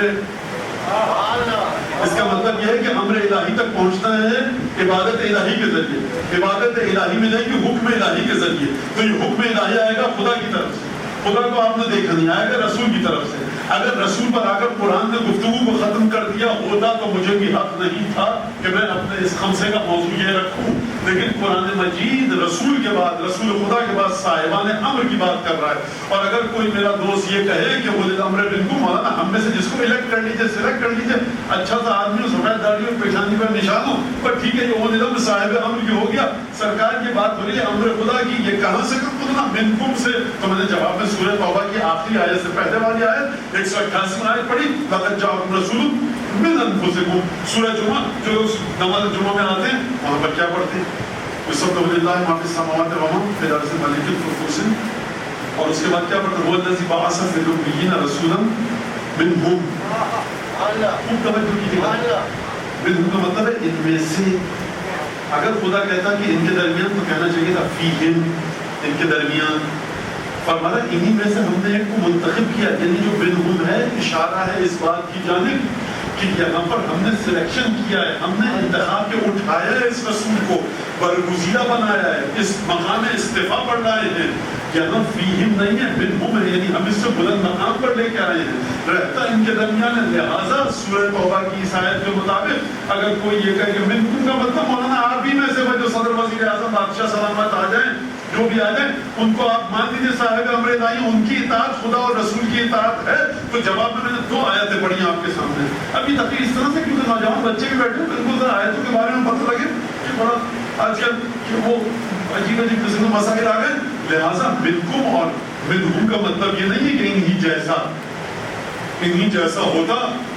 اس کا مطلب یہ ہے کہ امر الہی تک پہنچنا ہے عبادت الہی کے ذریعے. عبادت الہی ملے گی حکم الہی کے ذریعے. تو یہ حکم الہی آئے گا خدا کی طرف سے. خدا کو آپ نے دیکھا نہیں، آئے گا رسول کی طرف سے. اگر رسول پر آ کر قرآن نے گفتگو کو ختم کر دیا ہوتا تو مجھے بھی حق نہیں تھا کہ میں اپنے اس خمسے کا موضوع یہ رکھوں. لیکن قرآن مجید رسول کے بعد، رسول خدا کے بعد صاحبان امر کی بات کر رہا ہے. اور اگر کوئی میرا دوست یہ کہے کہ وہ امر بالکل مولانا ہم میں سے جس کو الیکٹ کر لیجیے، سلیکٹ کر لیجیے، اچھا سا آدمی ہو، سفید داڑھی ہو، پیشانی پر نشان ہو، پر ٹھیک ہے یہ وہ نظام صاحب امر کی ہو گیا. سرکار کی بات ہو رہی ہے امر خدا کی، یہ کہاں سے کرنا منکم سے. تو میں نے جواب میں سورہ توبہ کی آخری آیت سے پہلے والی آیت 188 آیت پڑھی، لقد جاءکم رسول من انفسکم. سورہ جمعہ جو نماز جمعہ میں آتے ہیں وہاں پر کیا پڑھتے ہیں؟ یسبح للہ ما فی السماوات و ما فی الارض الملک القدوس. اور اس کے بعد کیا پڑھتے ہیں؟ هو الذی بعث فی الامیین رسولا منہم. خوب توجہ کیجیے، منہم کا مطلب ہے ان میں سے. اگر خدا کہتا کہ ان کے درمیان تو کہنا چاہیے تھا فیہم، ان کے درمیان. فرمایا انہی میں سے ہم نے ایک کو منتخب کیا، یعنی جو منہم ہے اشارہ ہے اس بات کی جانب کہ یہاں پر ہم نے سلیکشن کیا ہے، ہم نے انتخاب کے اٹھایا ہے، اس رسول کو برگزیدہ بنایا ہے، اس مقام استفاء پر لائے ہیں. یہاں فیہم نہیں ہے، منہم ہے، یعنی ہم اس سے بلند مقام پر لے کے آئے ہیں. رہتا ان کے درمیان ہے. لہٰذا سورہ توبہ کی اس آیت کے مطابق اگر کوئی یہ کہے کہ منکم کا مطلب مولانا آپ ہی میں سے جو صدر وزیر اعظم بادشاہ سلامت آ جائیں، جو بھی آ جائیں ان کو آپ مان لیجیے صاحب امر الہی، ان کی اطاعت خدا اور رسول کی اطاعت ہے. تو جواب میں نے 2 آیتیں پڑھی ہیں آپ کے سامنے. ابھی تک اس طرح سے کیونکہ نوجوان بچے بھی بیٹھے ہیں، ان کو ذرا آیتوں کے بارے میں پتہ لگے کہ بڑا آج کل کہ وہ عجیب عجیب قسم کے مسائل آ گئے. لہٰذا منکم اور منہم کا مطلب یہ نہیں ہے کہ انہی جیسا ہوتا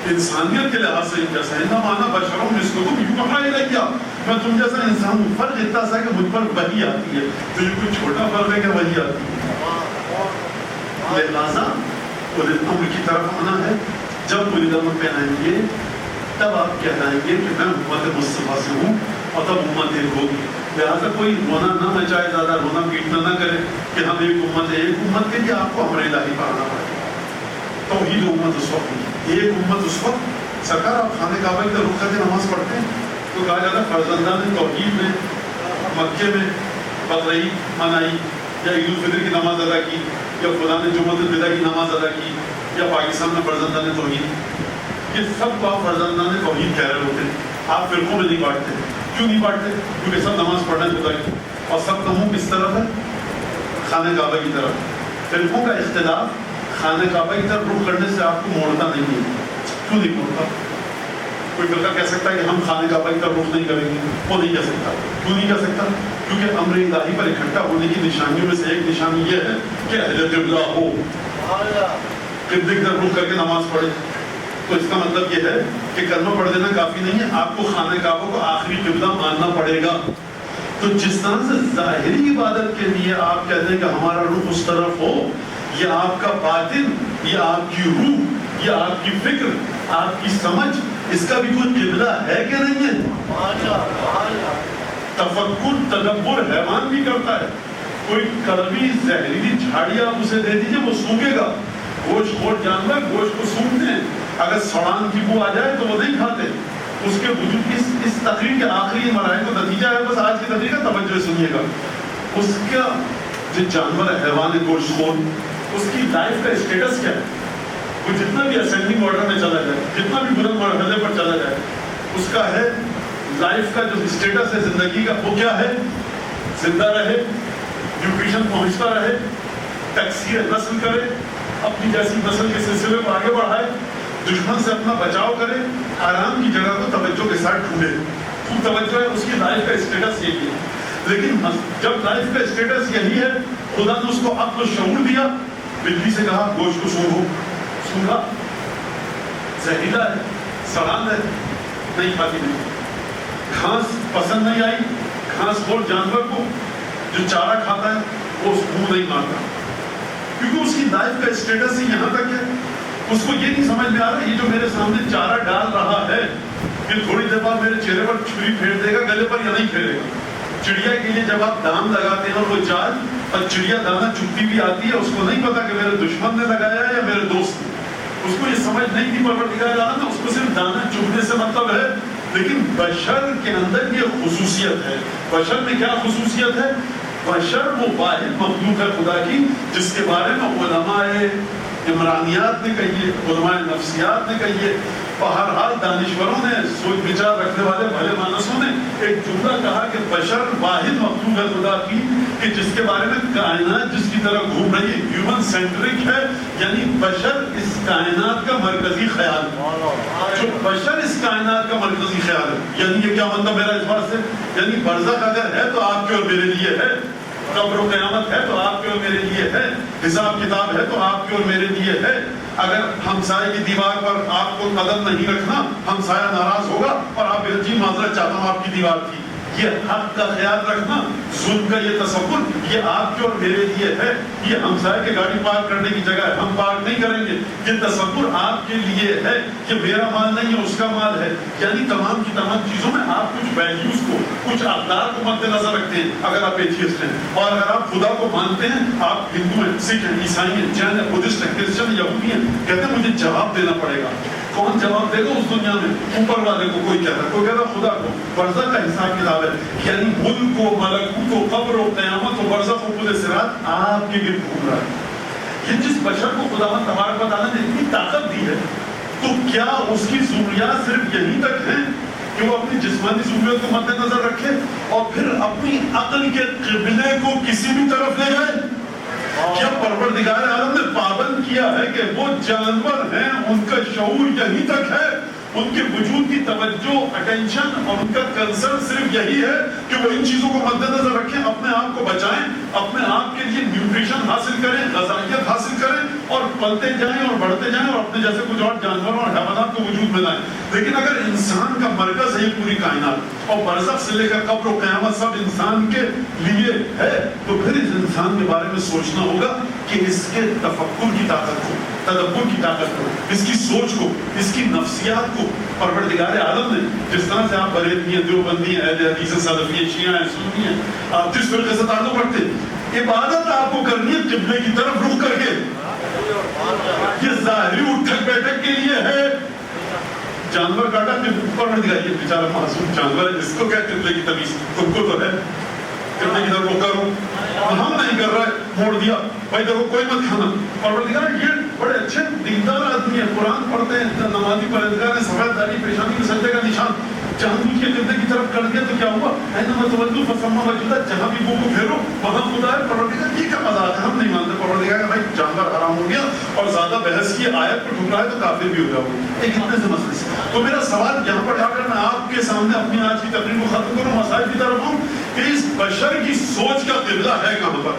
انسانیت کے لحاظ سے جیسا. انما انا بشر مثلکم یوحی الی، میں تم جیسا انسان ہوں. فرق اتنا سا کہ مجھ پر وحی آتی ہے. تو یہ کوئی چھوٹا فرق ہے کہ وحی آتی ہے. لہٰذا اولل الامر کی طرف آنا ہے. جب اولل الامر پہ آئیں گے تب آپ کہلائیں گے کہ میں امت مصطفیٰ سے ہوں اور تب امت ایک ہوگی. لہٰذا کوئی رونا نہ مچائے، زیادہ رونا پیٹنا نہ کرے کہ ہم ایک امت ہے. ایک امت کے لیے آپ کو امر الہی پر آنا پڑے گا. توحید امت اس وقت نہیں، ایک امت اس وقت. سرکار آپ خانہ کعبہ کی طرف رخ کر کے نماز پڑھتے ہیں تو کہا جاتا ہے فرزندان توحید میں مکے میں بقرعید منائی یا عید الفطر کی نماز ادا کی یا خدا نے جمعۃ الوداع کی نماز ادا کی یا پاکستان میں فرزندان توحید، یہ سب کو آپ فرزندان توحید کہہ رہے ہوتے ہیں. آپ فرقوں میں نہیں بانٹتے. کیوں نہیں بانٹتے؟ کیونکہ سب نماز پڑھنا خدا کی اور سب کا منہ کس طرف ہے؟ خانہ کعبہ کی طرف. فرقوں کا اختلاف خانہ کعبہ کی طرف رخ کرنے سے آپ کو موڑتا نہیں ہے. کیوں نہیں موڑتا؟ کوئی فرقہ کہہ سکتا ہے کہ ہم خانہ کعبہ کی طرف رخ نہیں کریں گے، وہ نہیں کہہ سکتا. کیوں نہیں کہہ سکتا؟ کیونکہ امر الہی پر اکٹھا ہونے کی نشانیوں میں سے ایک نشانی یہ ہے کہ اہل قبلہ ہو، قبلے کی طرف رخ کر کے نماز پڑھے. تو اس کا مطلب یہ ہے کہ کلمہ پڑھ دینا کافی نہیں ہے، آپ کو خانہ کعبہ کو آخری قبلہ ماننا پڑے گا. تو جس طرح سے ظاہری عبادت کے لیے آپ کہتے ہیں کہ ہمارا رخ اس طرف ہو، یہ آپ کا باطن، یہ آپ کی روح، یہ آپ کی فکر، آپ کی سمجھ، اس کا بھی کوئی قبلہ ہے کہ نہیں ہے؟ تفکر تدبر حیوان بھی کرتا ہے. کوئی کڑوی زہریلی جھاڑی آپ اسے دے دیجئے وہ سونگے گا. گوشت خور جانور گوشت کو سونگتے ہیں، اگر سڑان کی بو آ جائے تو وہ نہیں کھاتے. اس کے وجود اس تقریر کے آخری مراحل کا نتیجہ ہے، بس آج کی تقریر کا توجہ سنیے گا. اس کا جو جانور ہے حیوان گوشت خور، اس کی لائف کا اسٹیٹس کیا ہے؟ وہ جتنا بھی اسینڈنگ آرڈر میں چلا جائے، جتنا بھی بلند مرحلے پر چلا جائے، اس کا ہے لائف کا جو اسٹیٹس ہے زندگی کا، وہ کیا ہے؟ زندہ رہے، نیوٹریشن پہنچتا رہے، تکثیر نسل کرے، اپنی جیسی نسل کے سلسلے کو آگے بڑھائے. دشمن سے اپنا بچاؤ کرے, آرام کی جگہ کو توجہ کے ساتھ ڈھونڈے. خوب توجہ ہے, اس کی لائف کا اسٹیٹس یہی ہے. لیکن جب لائف کا اسٹیٹس یہی ہے, خدا نے اس کو عقل و شعور دیا, بلی سے کہا گوشت کو سونگو, سونگا, زہریلا ہے, سڑان ہے, نہیں کھاتی نہیں. گھاس پسند نہیں آئی, گھاس خور جانور کو جو چارہ کھاتا ہے وہ اس منہ نہیں مارتا, کیونکہ اس کی لائف کا اسٹیٹس ہی یہاں تک ہے. اس کو یہ نہیں سمجھ میں آ رہا یہ جو میرے سامنے چارہ ڈال رہا ہے یہ تھوڑی دیر بعد میرے چہرے پر چھری پھیر دے گا, گلے پر یا نہیں پھیرے گا. چڑیا کے لیے جب آپ دام لگاتے ہیں اور وہ جال اور چڑیا دانا چگتی بھی آتی ہے, اس کو نہیں پتا کہ میرے دشمن نے لگایا ہے یا میرے دوست نے. اس کو یہ سمجھ نہیں تھی پروردگار عالم, اس کو صرف دانا چگنے سے مطلب ہے. لیکن بشر کے اندر یہ خصوصیت ہے. بشر میں کیا خصوصیت ہے؟ بشر وہ واحد مخلوق ہے خدا کی جس کے بارے میں علماء عمرانیات نے کہیے, علماء نفسیات نے کہیے, بہرحال دانشوروں نے, سوچ بچار رکھنے والے بھلے مانسوں نے ایک جملہ کہا کہ بشر واحد مخلوق ہے خدا کی کہ جس کے بارے میں کائنات جس کی طرح گھوم رہی ہے, ہیومن سینٹرک ہے, یعنی بشر اس کائنات کا مرکزی خیال ہے. جو بشر اس کائنات کا مرکزی خیال ہے, یعنی یہ کیا مطلب میرا اس بات سے, یعنی برزخ اگر ہے تو آپ کے اور میرے لیے ہے, قبر و قیامت ہے تو آپ کے اور میرے لیے ہے, حساب کتاب ہے تو آپ کے اور میرے لیے ہے. اگر ہمسائے کی دیوار پر آپ کو قدم نہیں رکھنا, ہمسایہ ناراض ہوگا اور آپ جی معذرت چاہتا ہوں آپ کی دیوار تھی. یہ حق کا خیال رکھنا, ظلم کا یہ تصور, یہ آپ کے اور میرے لیے ہے. یہ ہمسائے کے گاڑی پارک کرنے کی جگہ ہے, ہم پارک نہیں کریں گے, یہ تصور آپ کے لیے ہے. یہ میرا مال نہیں ہے, اس کا مال ہے. یعنی تمام کی تمام چیزوں میں آپ کچھ ویلیوز کو, کچھ اقدار کو مد نظر رکھتے ہیں اگر آپ ایتھیسٹ ہیں. اور اگر آپ خدا کو مانتے ہیں, آپ ہندو ہیں, سکھ ہیں, عیسائی ہیں, جین ہیں, بدھسٹ ہیں, کرسچن, یہودی ہیں, کہتے ہیں مجھے جواب دینا پڑے گا. کون جواب دے گا اس دنیا میں؟ اوپر والے کو. کوئی کہتا ہے, کوئی کہتا خدا کو. برزخ کا حساب کتاب ہے, یعنی ملک و ملکوت و قبر و قیامت و برزخ و پورے صراط آپ کے گرد گھوم رہا ہے. یہ جس بشر کو خداوند تبارک و تعالیٰ نے اتنی طاقت دی ہے, تو کیا اس کی ضروریات صرف یہیں تک ہیں کہ وہ اپنی جسمانی ضروریات کو مد نظر رکھے اور پھر اپنی عقل کے قبلے کو کسی بھی طرف لے جائے؟ کیا پروردگار عالم نے پابند کیا ہے کہ وہ جانور ہیں, ان کا شعور یہیں تک ہے, ان کے وجود کی توجہ, اٹینشن اور ان کا کنسرن صرف یہی ہے کہ وہ ان چیزوں کو مد نظر رکھیں, اپنے آپ کو بچائیں, اپنے آپ کے لیے نیوٹریشن حاصل کریں, غذائیت حاصل کریں اور پلتے جائیں اور بڑھتے جائیں اور اپنے جیسے کچھ اور جانوروں اور حیوانات کو وجود میں لائیں. لیکن اگر انسان کا مرکز ہے یہ پوری کائنات اور برزخ سے لے کر قبر و قیامت سب انسان کے لیے ہے, تو پھر اس انسان کے بارے میں سوچنا ہوگا کہ اس کے تفکر کی طاقت کو, تدبر کی طاقت کو, اس کی سوچ کو, اس کی نفسیات کو پروردگار عالم نے, جس طرح سے آپ بریلوی ہیں, دیوبندی ہیں, اہل حدیث ہیں, سلفی ہیں, شیعہ ہیں, سنی ہیں, آپ جس فرقے سے تعلق رکھتے ہیں, عبادت آپ کو کرنی ہے قبلے کی طرف رخ کر کے. یہ ظاہری اٹھک بیٹھک کے لیے ہے. جانور کاٹا پروردگار, یہ بیچارہ معصوم جانور ہے, جس کو کیا قبلے کی تمیز, تم کو تو ہے قبلے کی طرف رخ کرو, ہم نہیں کر رہے, موڑ دیا بھائی دیکھو کوئی مت کھانا. پروردگار یہ بڑے اچھے دیندار آدمی ہیں, قرآن پڑھتے ہیں, نمازی پرہیزگار ہیں, سفید داڑھی, پیشانی میں سجدے کا نشان, جہاں بوجھ کے قبلے کی طرف کر دیا تو کیا ہوا؟ اینما تولوا فثم وجہ اللہ, جہاں بھی منہ کو پھیرو وہاں خدا ہے. پروردگار یہ کیا مذاق ہے, ہم نہیں مانتے. پروردگار کہ بھائی جانور حرام ہو گیا اور زیادہ بحث کی آیت پر ٹھکرائے تو کافر بھی ہو جاؤ. ایک اتنے سے مسئلے سے. تو میرا سوال یہاں پر جا کر میں آپ کے سامنے اپنی آج کی تقریر کو ختم کروں, مسائل کی طرف ہوں کہ اس بشر کی سوچ کا قبلہ ہے کہاں پر.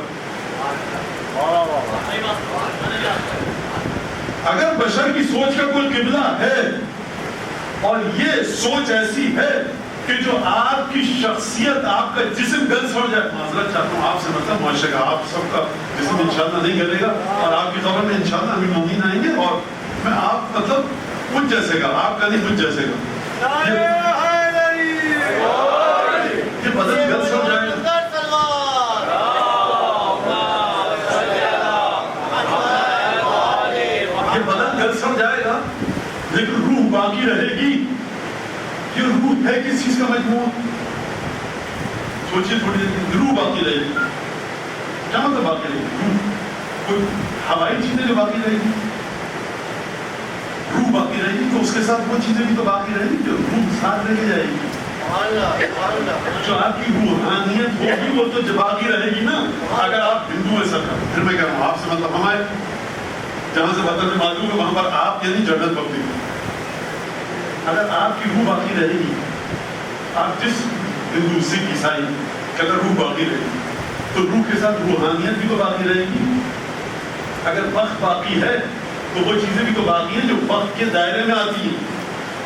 اگر بشر کی سوچ کا کوئی قبلہ ہے اور یہ سوچ ایسی ہے کہ جو آپ کی شخصیت, آپ کا جسم گل سڑ جائے, معذرت چاہتا ہوں آپ سے, مطلب معاشرے کا آپ سب کا جسم انشاءاللہ نہیں گلے گا اور آپ کی خبر میں انشاءاللہ امیر مومنین آئیں گے اور میں آپ مطلب مجھ جیسے گا, آپ کا نہیں مجھ جیسے گا, یہ بدن گل سڑ جائے گا. یہ بدن گل سڑ جائے گا لیکن روح باقی رہے گی. یہ روح ہے کس چیز کا مجموعہ؟ سوچیے تھوڑی دیر, روح باقی رہے گی. کیا مطلب باقی رہے گی؟ روح کوئی ہوائی چیزیں جو باقی رہے گی, روح باقی رہے گی, تو اس کے ساتھ وہ چیزیں بھی تو باقی رہے گی جو روح ساتھ لے کے جائے گی. جو آپ کی روحانیت ہوگی وہ تو باقی رہے گی نا. اگر آپ ہندو ہیں سر, پھر میں کہہ رہا ہوں آپ سے مطلب ہمارے جہاں سے وطن میں معلوم ہے وہاں پر آپ یعنی جنت پکڑی. اگر آپ کی روح باقی رہے گی, آپ جس ہندو سکھ عیسائی کہ اگر روح باقی رہے گی تو روح کے ساتھ روحانیت بھی تو باقی رہے گی. اگر وقت باقی ہے تو وہ چیزیں بھی تو باقی ہیں جو وقت کے دائرے میں آتی ہیں.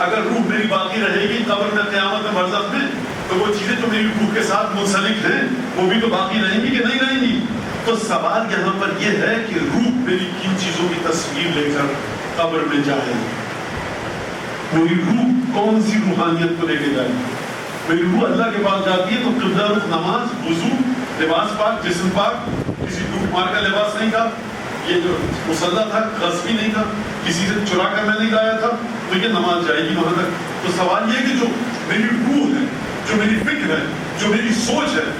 اگر روح میری باقی رہے گی قبر میں, قیامت میں, برزخ میں, تو وہ چیزیں جو میری روح کے ساتھ منسلک ہیں وہ بھی تو باقی رہیں گی کہ نہیں رہیں گی. تو سوال یہاں پر یہ ہے کہ روح میری کن چیزوں کی تصویر لے کر قبر میں جائے, میری روح کون سی روحانیت کو لے کے جائے. میری روح اللہ کے پاس جاتی ہے تو قبلہ رخ, نماز, وضو, لباس پاک, جسم پاک, کسی ٹوٹ مار کا لباس نہیں تھا, یہ جو مسلح تھا غصبی نہیں تھا, کسی سے چرا کر میں نہیں لایا تھا, تو یہ نماز جائے گی وہاں تک. تو سوال یہ کہ جو میری روح ہے, جو میری فکر ہے, جو میری سوچ ہے,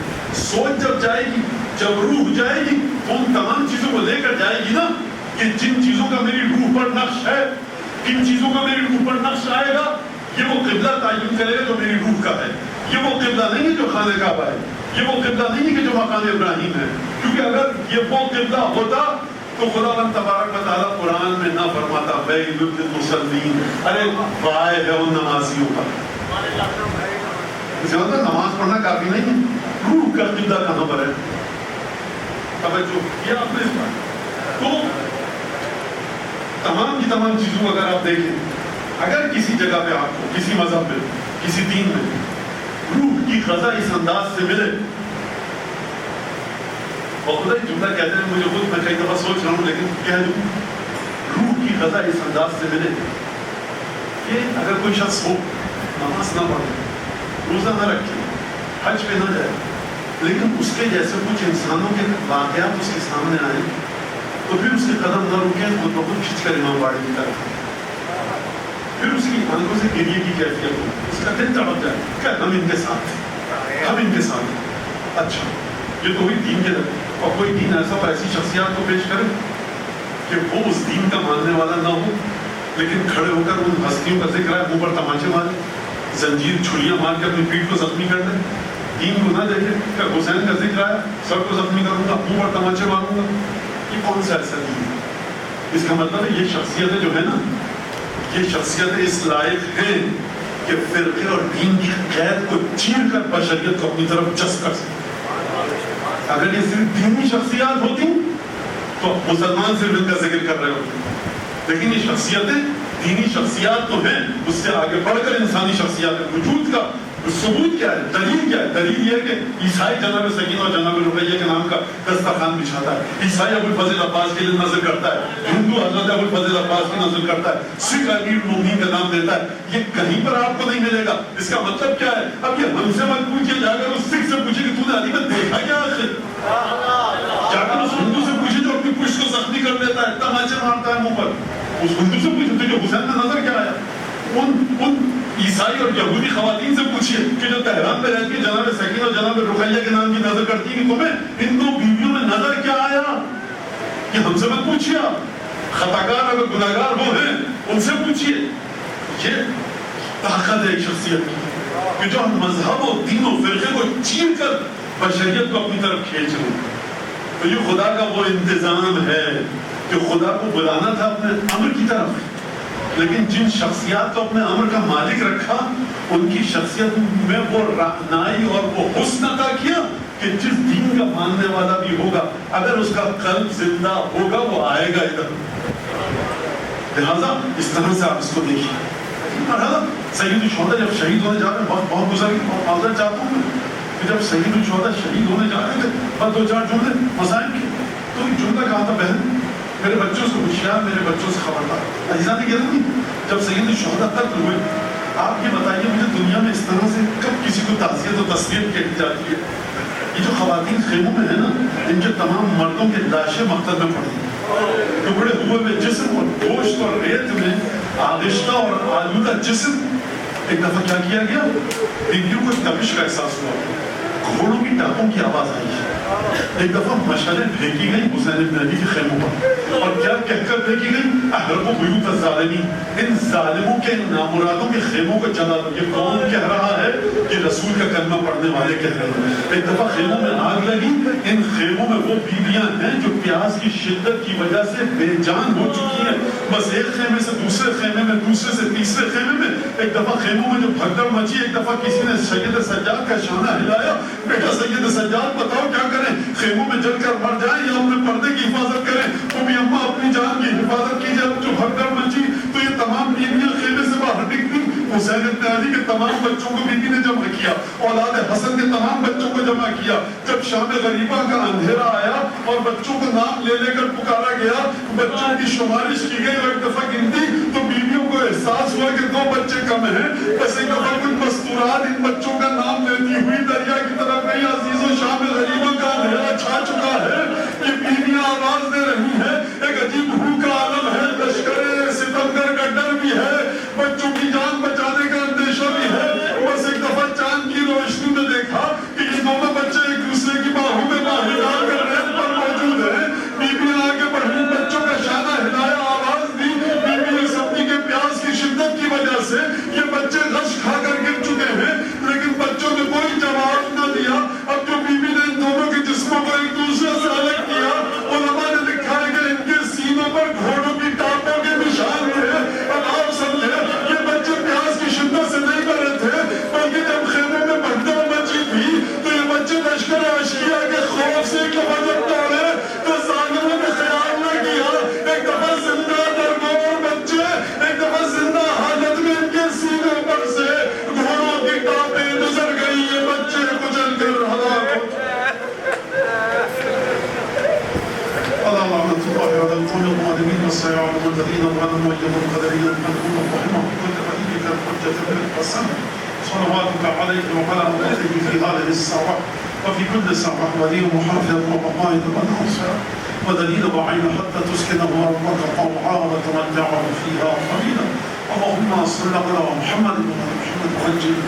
سوچ جب جائے گی, جب روح جائے گی تو ان تمام چیزوں کو لے کر جائے گی نا کہ جن چیزوں کا میری روح پر نقش ہے, کن چیزوں کا میری روح پر نقش آئے گا, یہ وہ قبلہ تعین کرے گا جو میری روح کا ہے. یہ وہ قبلہ نہیں ہے جو خانہ کعبہ ہے, یہ وہ قبلہ نہیں ہے کہ جو مقام ابراہیم ہے. کیونکہ اگر یہ وہ قبلہ ہوتا تو خداوند تبارک و تعالیٰ قرآن میں نہ فرماتا ویل للمصلین, ارے وائے ہے ان نمازیوں کا. اسے ہوتا نماز پڑھنا کافی نہیں ہے, روح کا قبلہ کہاں پر ہے. توجہ کیا آپ نے اس بات. تو تمام کی تمام چیزوں کو اگر آپ دیکھیں, اگر کسی جگہ پہ آپ کو, کسی مذہب میں, کسی دین میں روح کی غذا اس انداز سے ملے, اور خدا ایک جملہ کہتے ہیں, مجھے خود میں کئی دفعہ سوچ رہا ہوں لیکن کہہ دوں, روح کی غذا اس انداز سے ملے کہ اگر کوئی شخص ہو نماز نہ پڑھے, روزہ نہ رکھے, حج پہ نہ جائے, لیکن اس کے جیسے کچھ انسانوں کے واقعات اس کے سامنے آئے تو پھر اس کے قدم نہ رکے, خود بخود کھنچ کر امام باڑی کی طرف, پھر اس کی آنکھوں سے گریے کی کیفیت ہو, اس کا دل تڑپ جائے کہ ہم ان کے ساتھ, ہم ان کے ساتھ. اچھا یہ تو ہوئی دین کے طرف, اور کوئی دین ایسا ہو, ایسی شخصیات کو پیش کرے کہ وہ اس دین کا ماننے والا نہ ہو, لیکن کھڑے ہو کر ان ہستیوں کا ذکر ہے, منہ پر تماچے مارے, زنجیر چھڑیاں مار کے اپنی پیٹھ کو زخمی کر دے, دین کو نہ دیکھے کہ حسین کا ذکر آیا, سب کو زخمی کروں گا, منہ پر تماچے ماروں گا. یہ کون سا ایسا دین ہے؟ اس کا مطلب ہے یہ شخصیتیں جو ہے نا, یہ شخصیتیں اس لائق ہیں کہ فرقے اور دین کی قید کو چیر کر بشریت کو اپنی طرف جذب کر سکتے. اگر یہ صرف دینی شخصیات ہوتی تو مسلمان صرف ان کا ذکر کر رہے ہوتے, لیکن یہ شخصیتیں دینی شخصیات تو ہیں, اس سے آگے بڑھ کر انسانی شخصیات ہیں. وجود کا ثبوت کیا ہے, دلیل کیا ہے؟ دلیل یہ ہے کہ عیسائی جناب سکینہ اور جناب رقیہ کے نام کا دسترخوان بچھاتا ہے, عیسائی ابو الفضل عباس کے لیے نظر کرتا ہے, ہندو حضرت ابو الفضل عباس کی نظر کرتا ہے, سکھ امیر المومنین کا نام دیتا ہے. یہ کہیں پر آپ کو نہیں ملے گا. اس کا مطلب کیا ہے؟ اب یہ ہم سے مت پوچھے, جا کر اس سکھ سے پوچھے کہ تو نے علی میں دیکھا کیا آخر, جا کر اس ہندو سے پوچھے جو اپنی پشت کو زخمی کر لیتا ہے, تماچے مارتا ہے منہ پر, اس ہندو سے پوچھے جو حسین میں نظر کیا آیا. ان عیسائی اور یہودی خواتین سے پوچھیے کہ جو تہران میں رہتی ہے, جناب سکینہ اور جناب رقیہ کے نام کی نظر کرتی ہے کہ تمہیں ان دو بیویوں میں نظر کیا آیا. یہ ہم سے مت پوچھیے, آپ خطاکار اگر گناہگار وہ ہیں ان سے پوچھیے. یہ طاقت ہے ایک شخصیت کی کہ جو مذہب و دین و فرقے کو چیر کر بشریت کو اپنی طرف کھینچ رہے. تو یہ خدا کا وہ انتظام ہے کہ خدا کو بلانا تھا اپنے امر کی طرف, لیکن جن شخصیات کو اپنے امر کا مالک رکھا ان کی شخصیت میں وہ رہنائی اور وہ حسن عطا کیا کہ جس دین کا ماننے والا بھی ہوگا, اگر اس کا قلب زندہ ہوگا وہ آئے گا ادھر. لہذا اس طرح سے آپ اس کو دیکھیے. سید الشہداء جب شہید ہونے جا رہے ہیں, بہت گزر گئی, بہت معذرت چاہتا ہوں کہ جب سید الشہداء شہید ہونے جا رہے تھے, بس 2-4 جملے مسائل کے, تو ایک جملہ کہا تھا, بہن میرے بچوں سے ہوشیار, میرے بچوں سے خبردار. عزیزہ نے کہا نہیں, جب سید الشہداء قتل ہوئے, آپ یہ بتائیے مجھے دنیا میں اس طرح سے کب کسی کو تعزیت و تسلیت کہی جاتی ہے. یہ جو خواتین خیموں میں ہیں نا, ان کے تمام مردوں کے لاشیں مقتل میں پڑی, ٹکڑے ہوئے میں جسم اور گوشت اور ریت میں آغشتہ اور آلودہ جسم. ایک دفعہ کیا کیا گیا, بیویوں کو تپش کا احساس ہوا, گھوڑوں کی ٹانگوں کی آواز آئی, ایک دفعہ مشعلیں پھینکی گئی حسین بن علی کے خیموں پر، اور کیا کہہ کر پھینکی گئی؟ احرقوا بیوت الظالمین، ان ظالموں کے نامرادوں کے خیموں کو جلا دو۔ یہ کون کہہ رہا ہے؟ یہ رسول کا کلمہ پڑھنے والے کہہ رہے ہیں۔ ایک دفعہ خیموں میں آگ لگی، ان خیموں میں وہ بیویاں ہیں جو پیاس کی شدت کی وجہ سے بے جان ہو چکی ہیں، بس ایک خیمے سے دوسرے خیمے میں، دوسرے سے تیسرے خیمے میں۔ ایک دفعہ خیموں میں جو بھگدڑ مچی، ایک دفعہ کسی نے سید سجاد کا شانہ ہلایا، بیٹا سید سجاد بتاؤ کیا کریں، خیموں میں جل کر مر جائیں یا اپنے پردے کی حفاظت کریں؟ امی اماں اپنی جان کی حفاظت کی، جب جو بھگدڑ مچی تو یہ تمام بیویاں خیمے سے باہر نکلی۔ حسین بن علی کے تمام بچوں کو بیوی نے جمع کیا، اولاد حسن کے تمام بچوں کو جمع کیا۔ جب شام غریبہ کا اندھیرا آیا اور بچوں کو نام لے لے کر پکارا گیا، بچوں کی شمارش کی گئی اور ایک دفعہ گنتی تو بیویوں کو احساس ہوا کہ 2 بچے کم ہیں، بس ایک دفعہ کچھ مستورات ان بچوں کا نام لیتی ہوئی دریا کی طرف گئی۔ عزیزوں، شام غریبہ کا اندھیرا چھا چکا ہے، یہ بیویاں آواز دے رہی ہیں، ایک عجیب روح کا عالم ہے، لشکر ستمگر کا ڈر بھی ہے، بچوں کی جان بچانے کا اندیشہ بھی ہے۔ بس ایک دفعہ چاند کی روشنی میں دیکھا کہ یہ دونوں بچے ایک دوسرے کی باہوں میں باہیں ڈال کر ریت پر موجود ہیں۔ بیویاں آگے بڑھی، بچوں کا شانہ ہلایا، آواز دی۔ بیوی سبزی کے پیاس کی شدت کی وجہ سے یہ بچے غش کھا کر گر چکے ہیں، لیکن بچوں نے کوئی جواب نہ دیا۔ اب جو بیوی نے ان دونوں کے جسموں کو ایک دوسرے سے الگ کیا، علماء نے لکھا ہے کہ ان کے سینوں پر گھوڑوں کی ٹانپوں کے نشان تھے۔ اب آپ سمجھے، یہ بچے پیاس کی شدت سے نہیں مرے تھے، بلکہ جب خیمے میں بھگدڑ مچی تھی تو یہ بچے لشکر اشکیا کے خوف سے ایک دفعہ جب دوڑے تو ظالموں نے خیال نہ کیا، ایک دفعہ زندہ درگور بچے ایک دفعہ زندہ حالت میں ان کے سینے پر سے گھوڑوں کی ٹانپیں گزر گئی، یہ بچے کچل کر ہلاک ہو گئے۔ اللهم صل على القوم الظالمين والصياعون الذين ظلموا ايهم القدرين منهم رحمهم كل خليفك الحجة بالقسم صلواتك عليه وعلى امته في هذه الساعة وفي كل ساعة ولي محافظ وقائد وناصر ودليل وعين حتى تسكنه ربك طوعا وتمتعه فيها قليلا اللهم صل على محمد وعلى محمد وعجل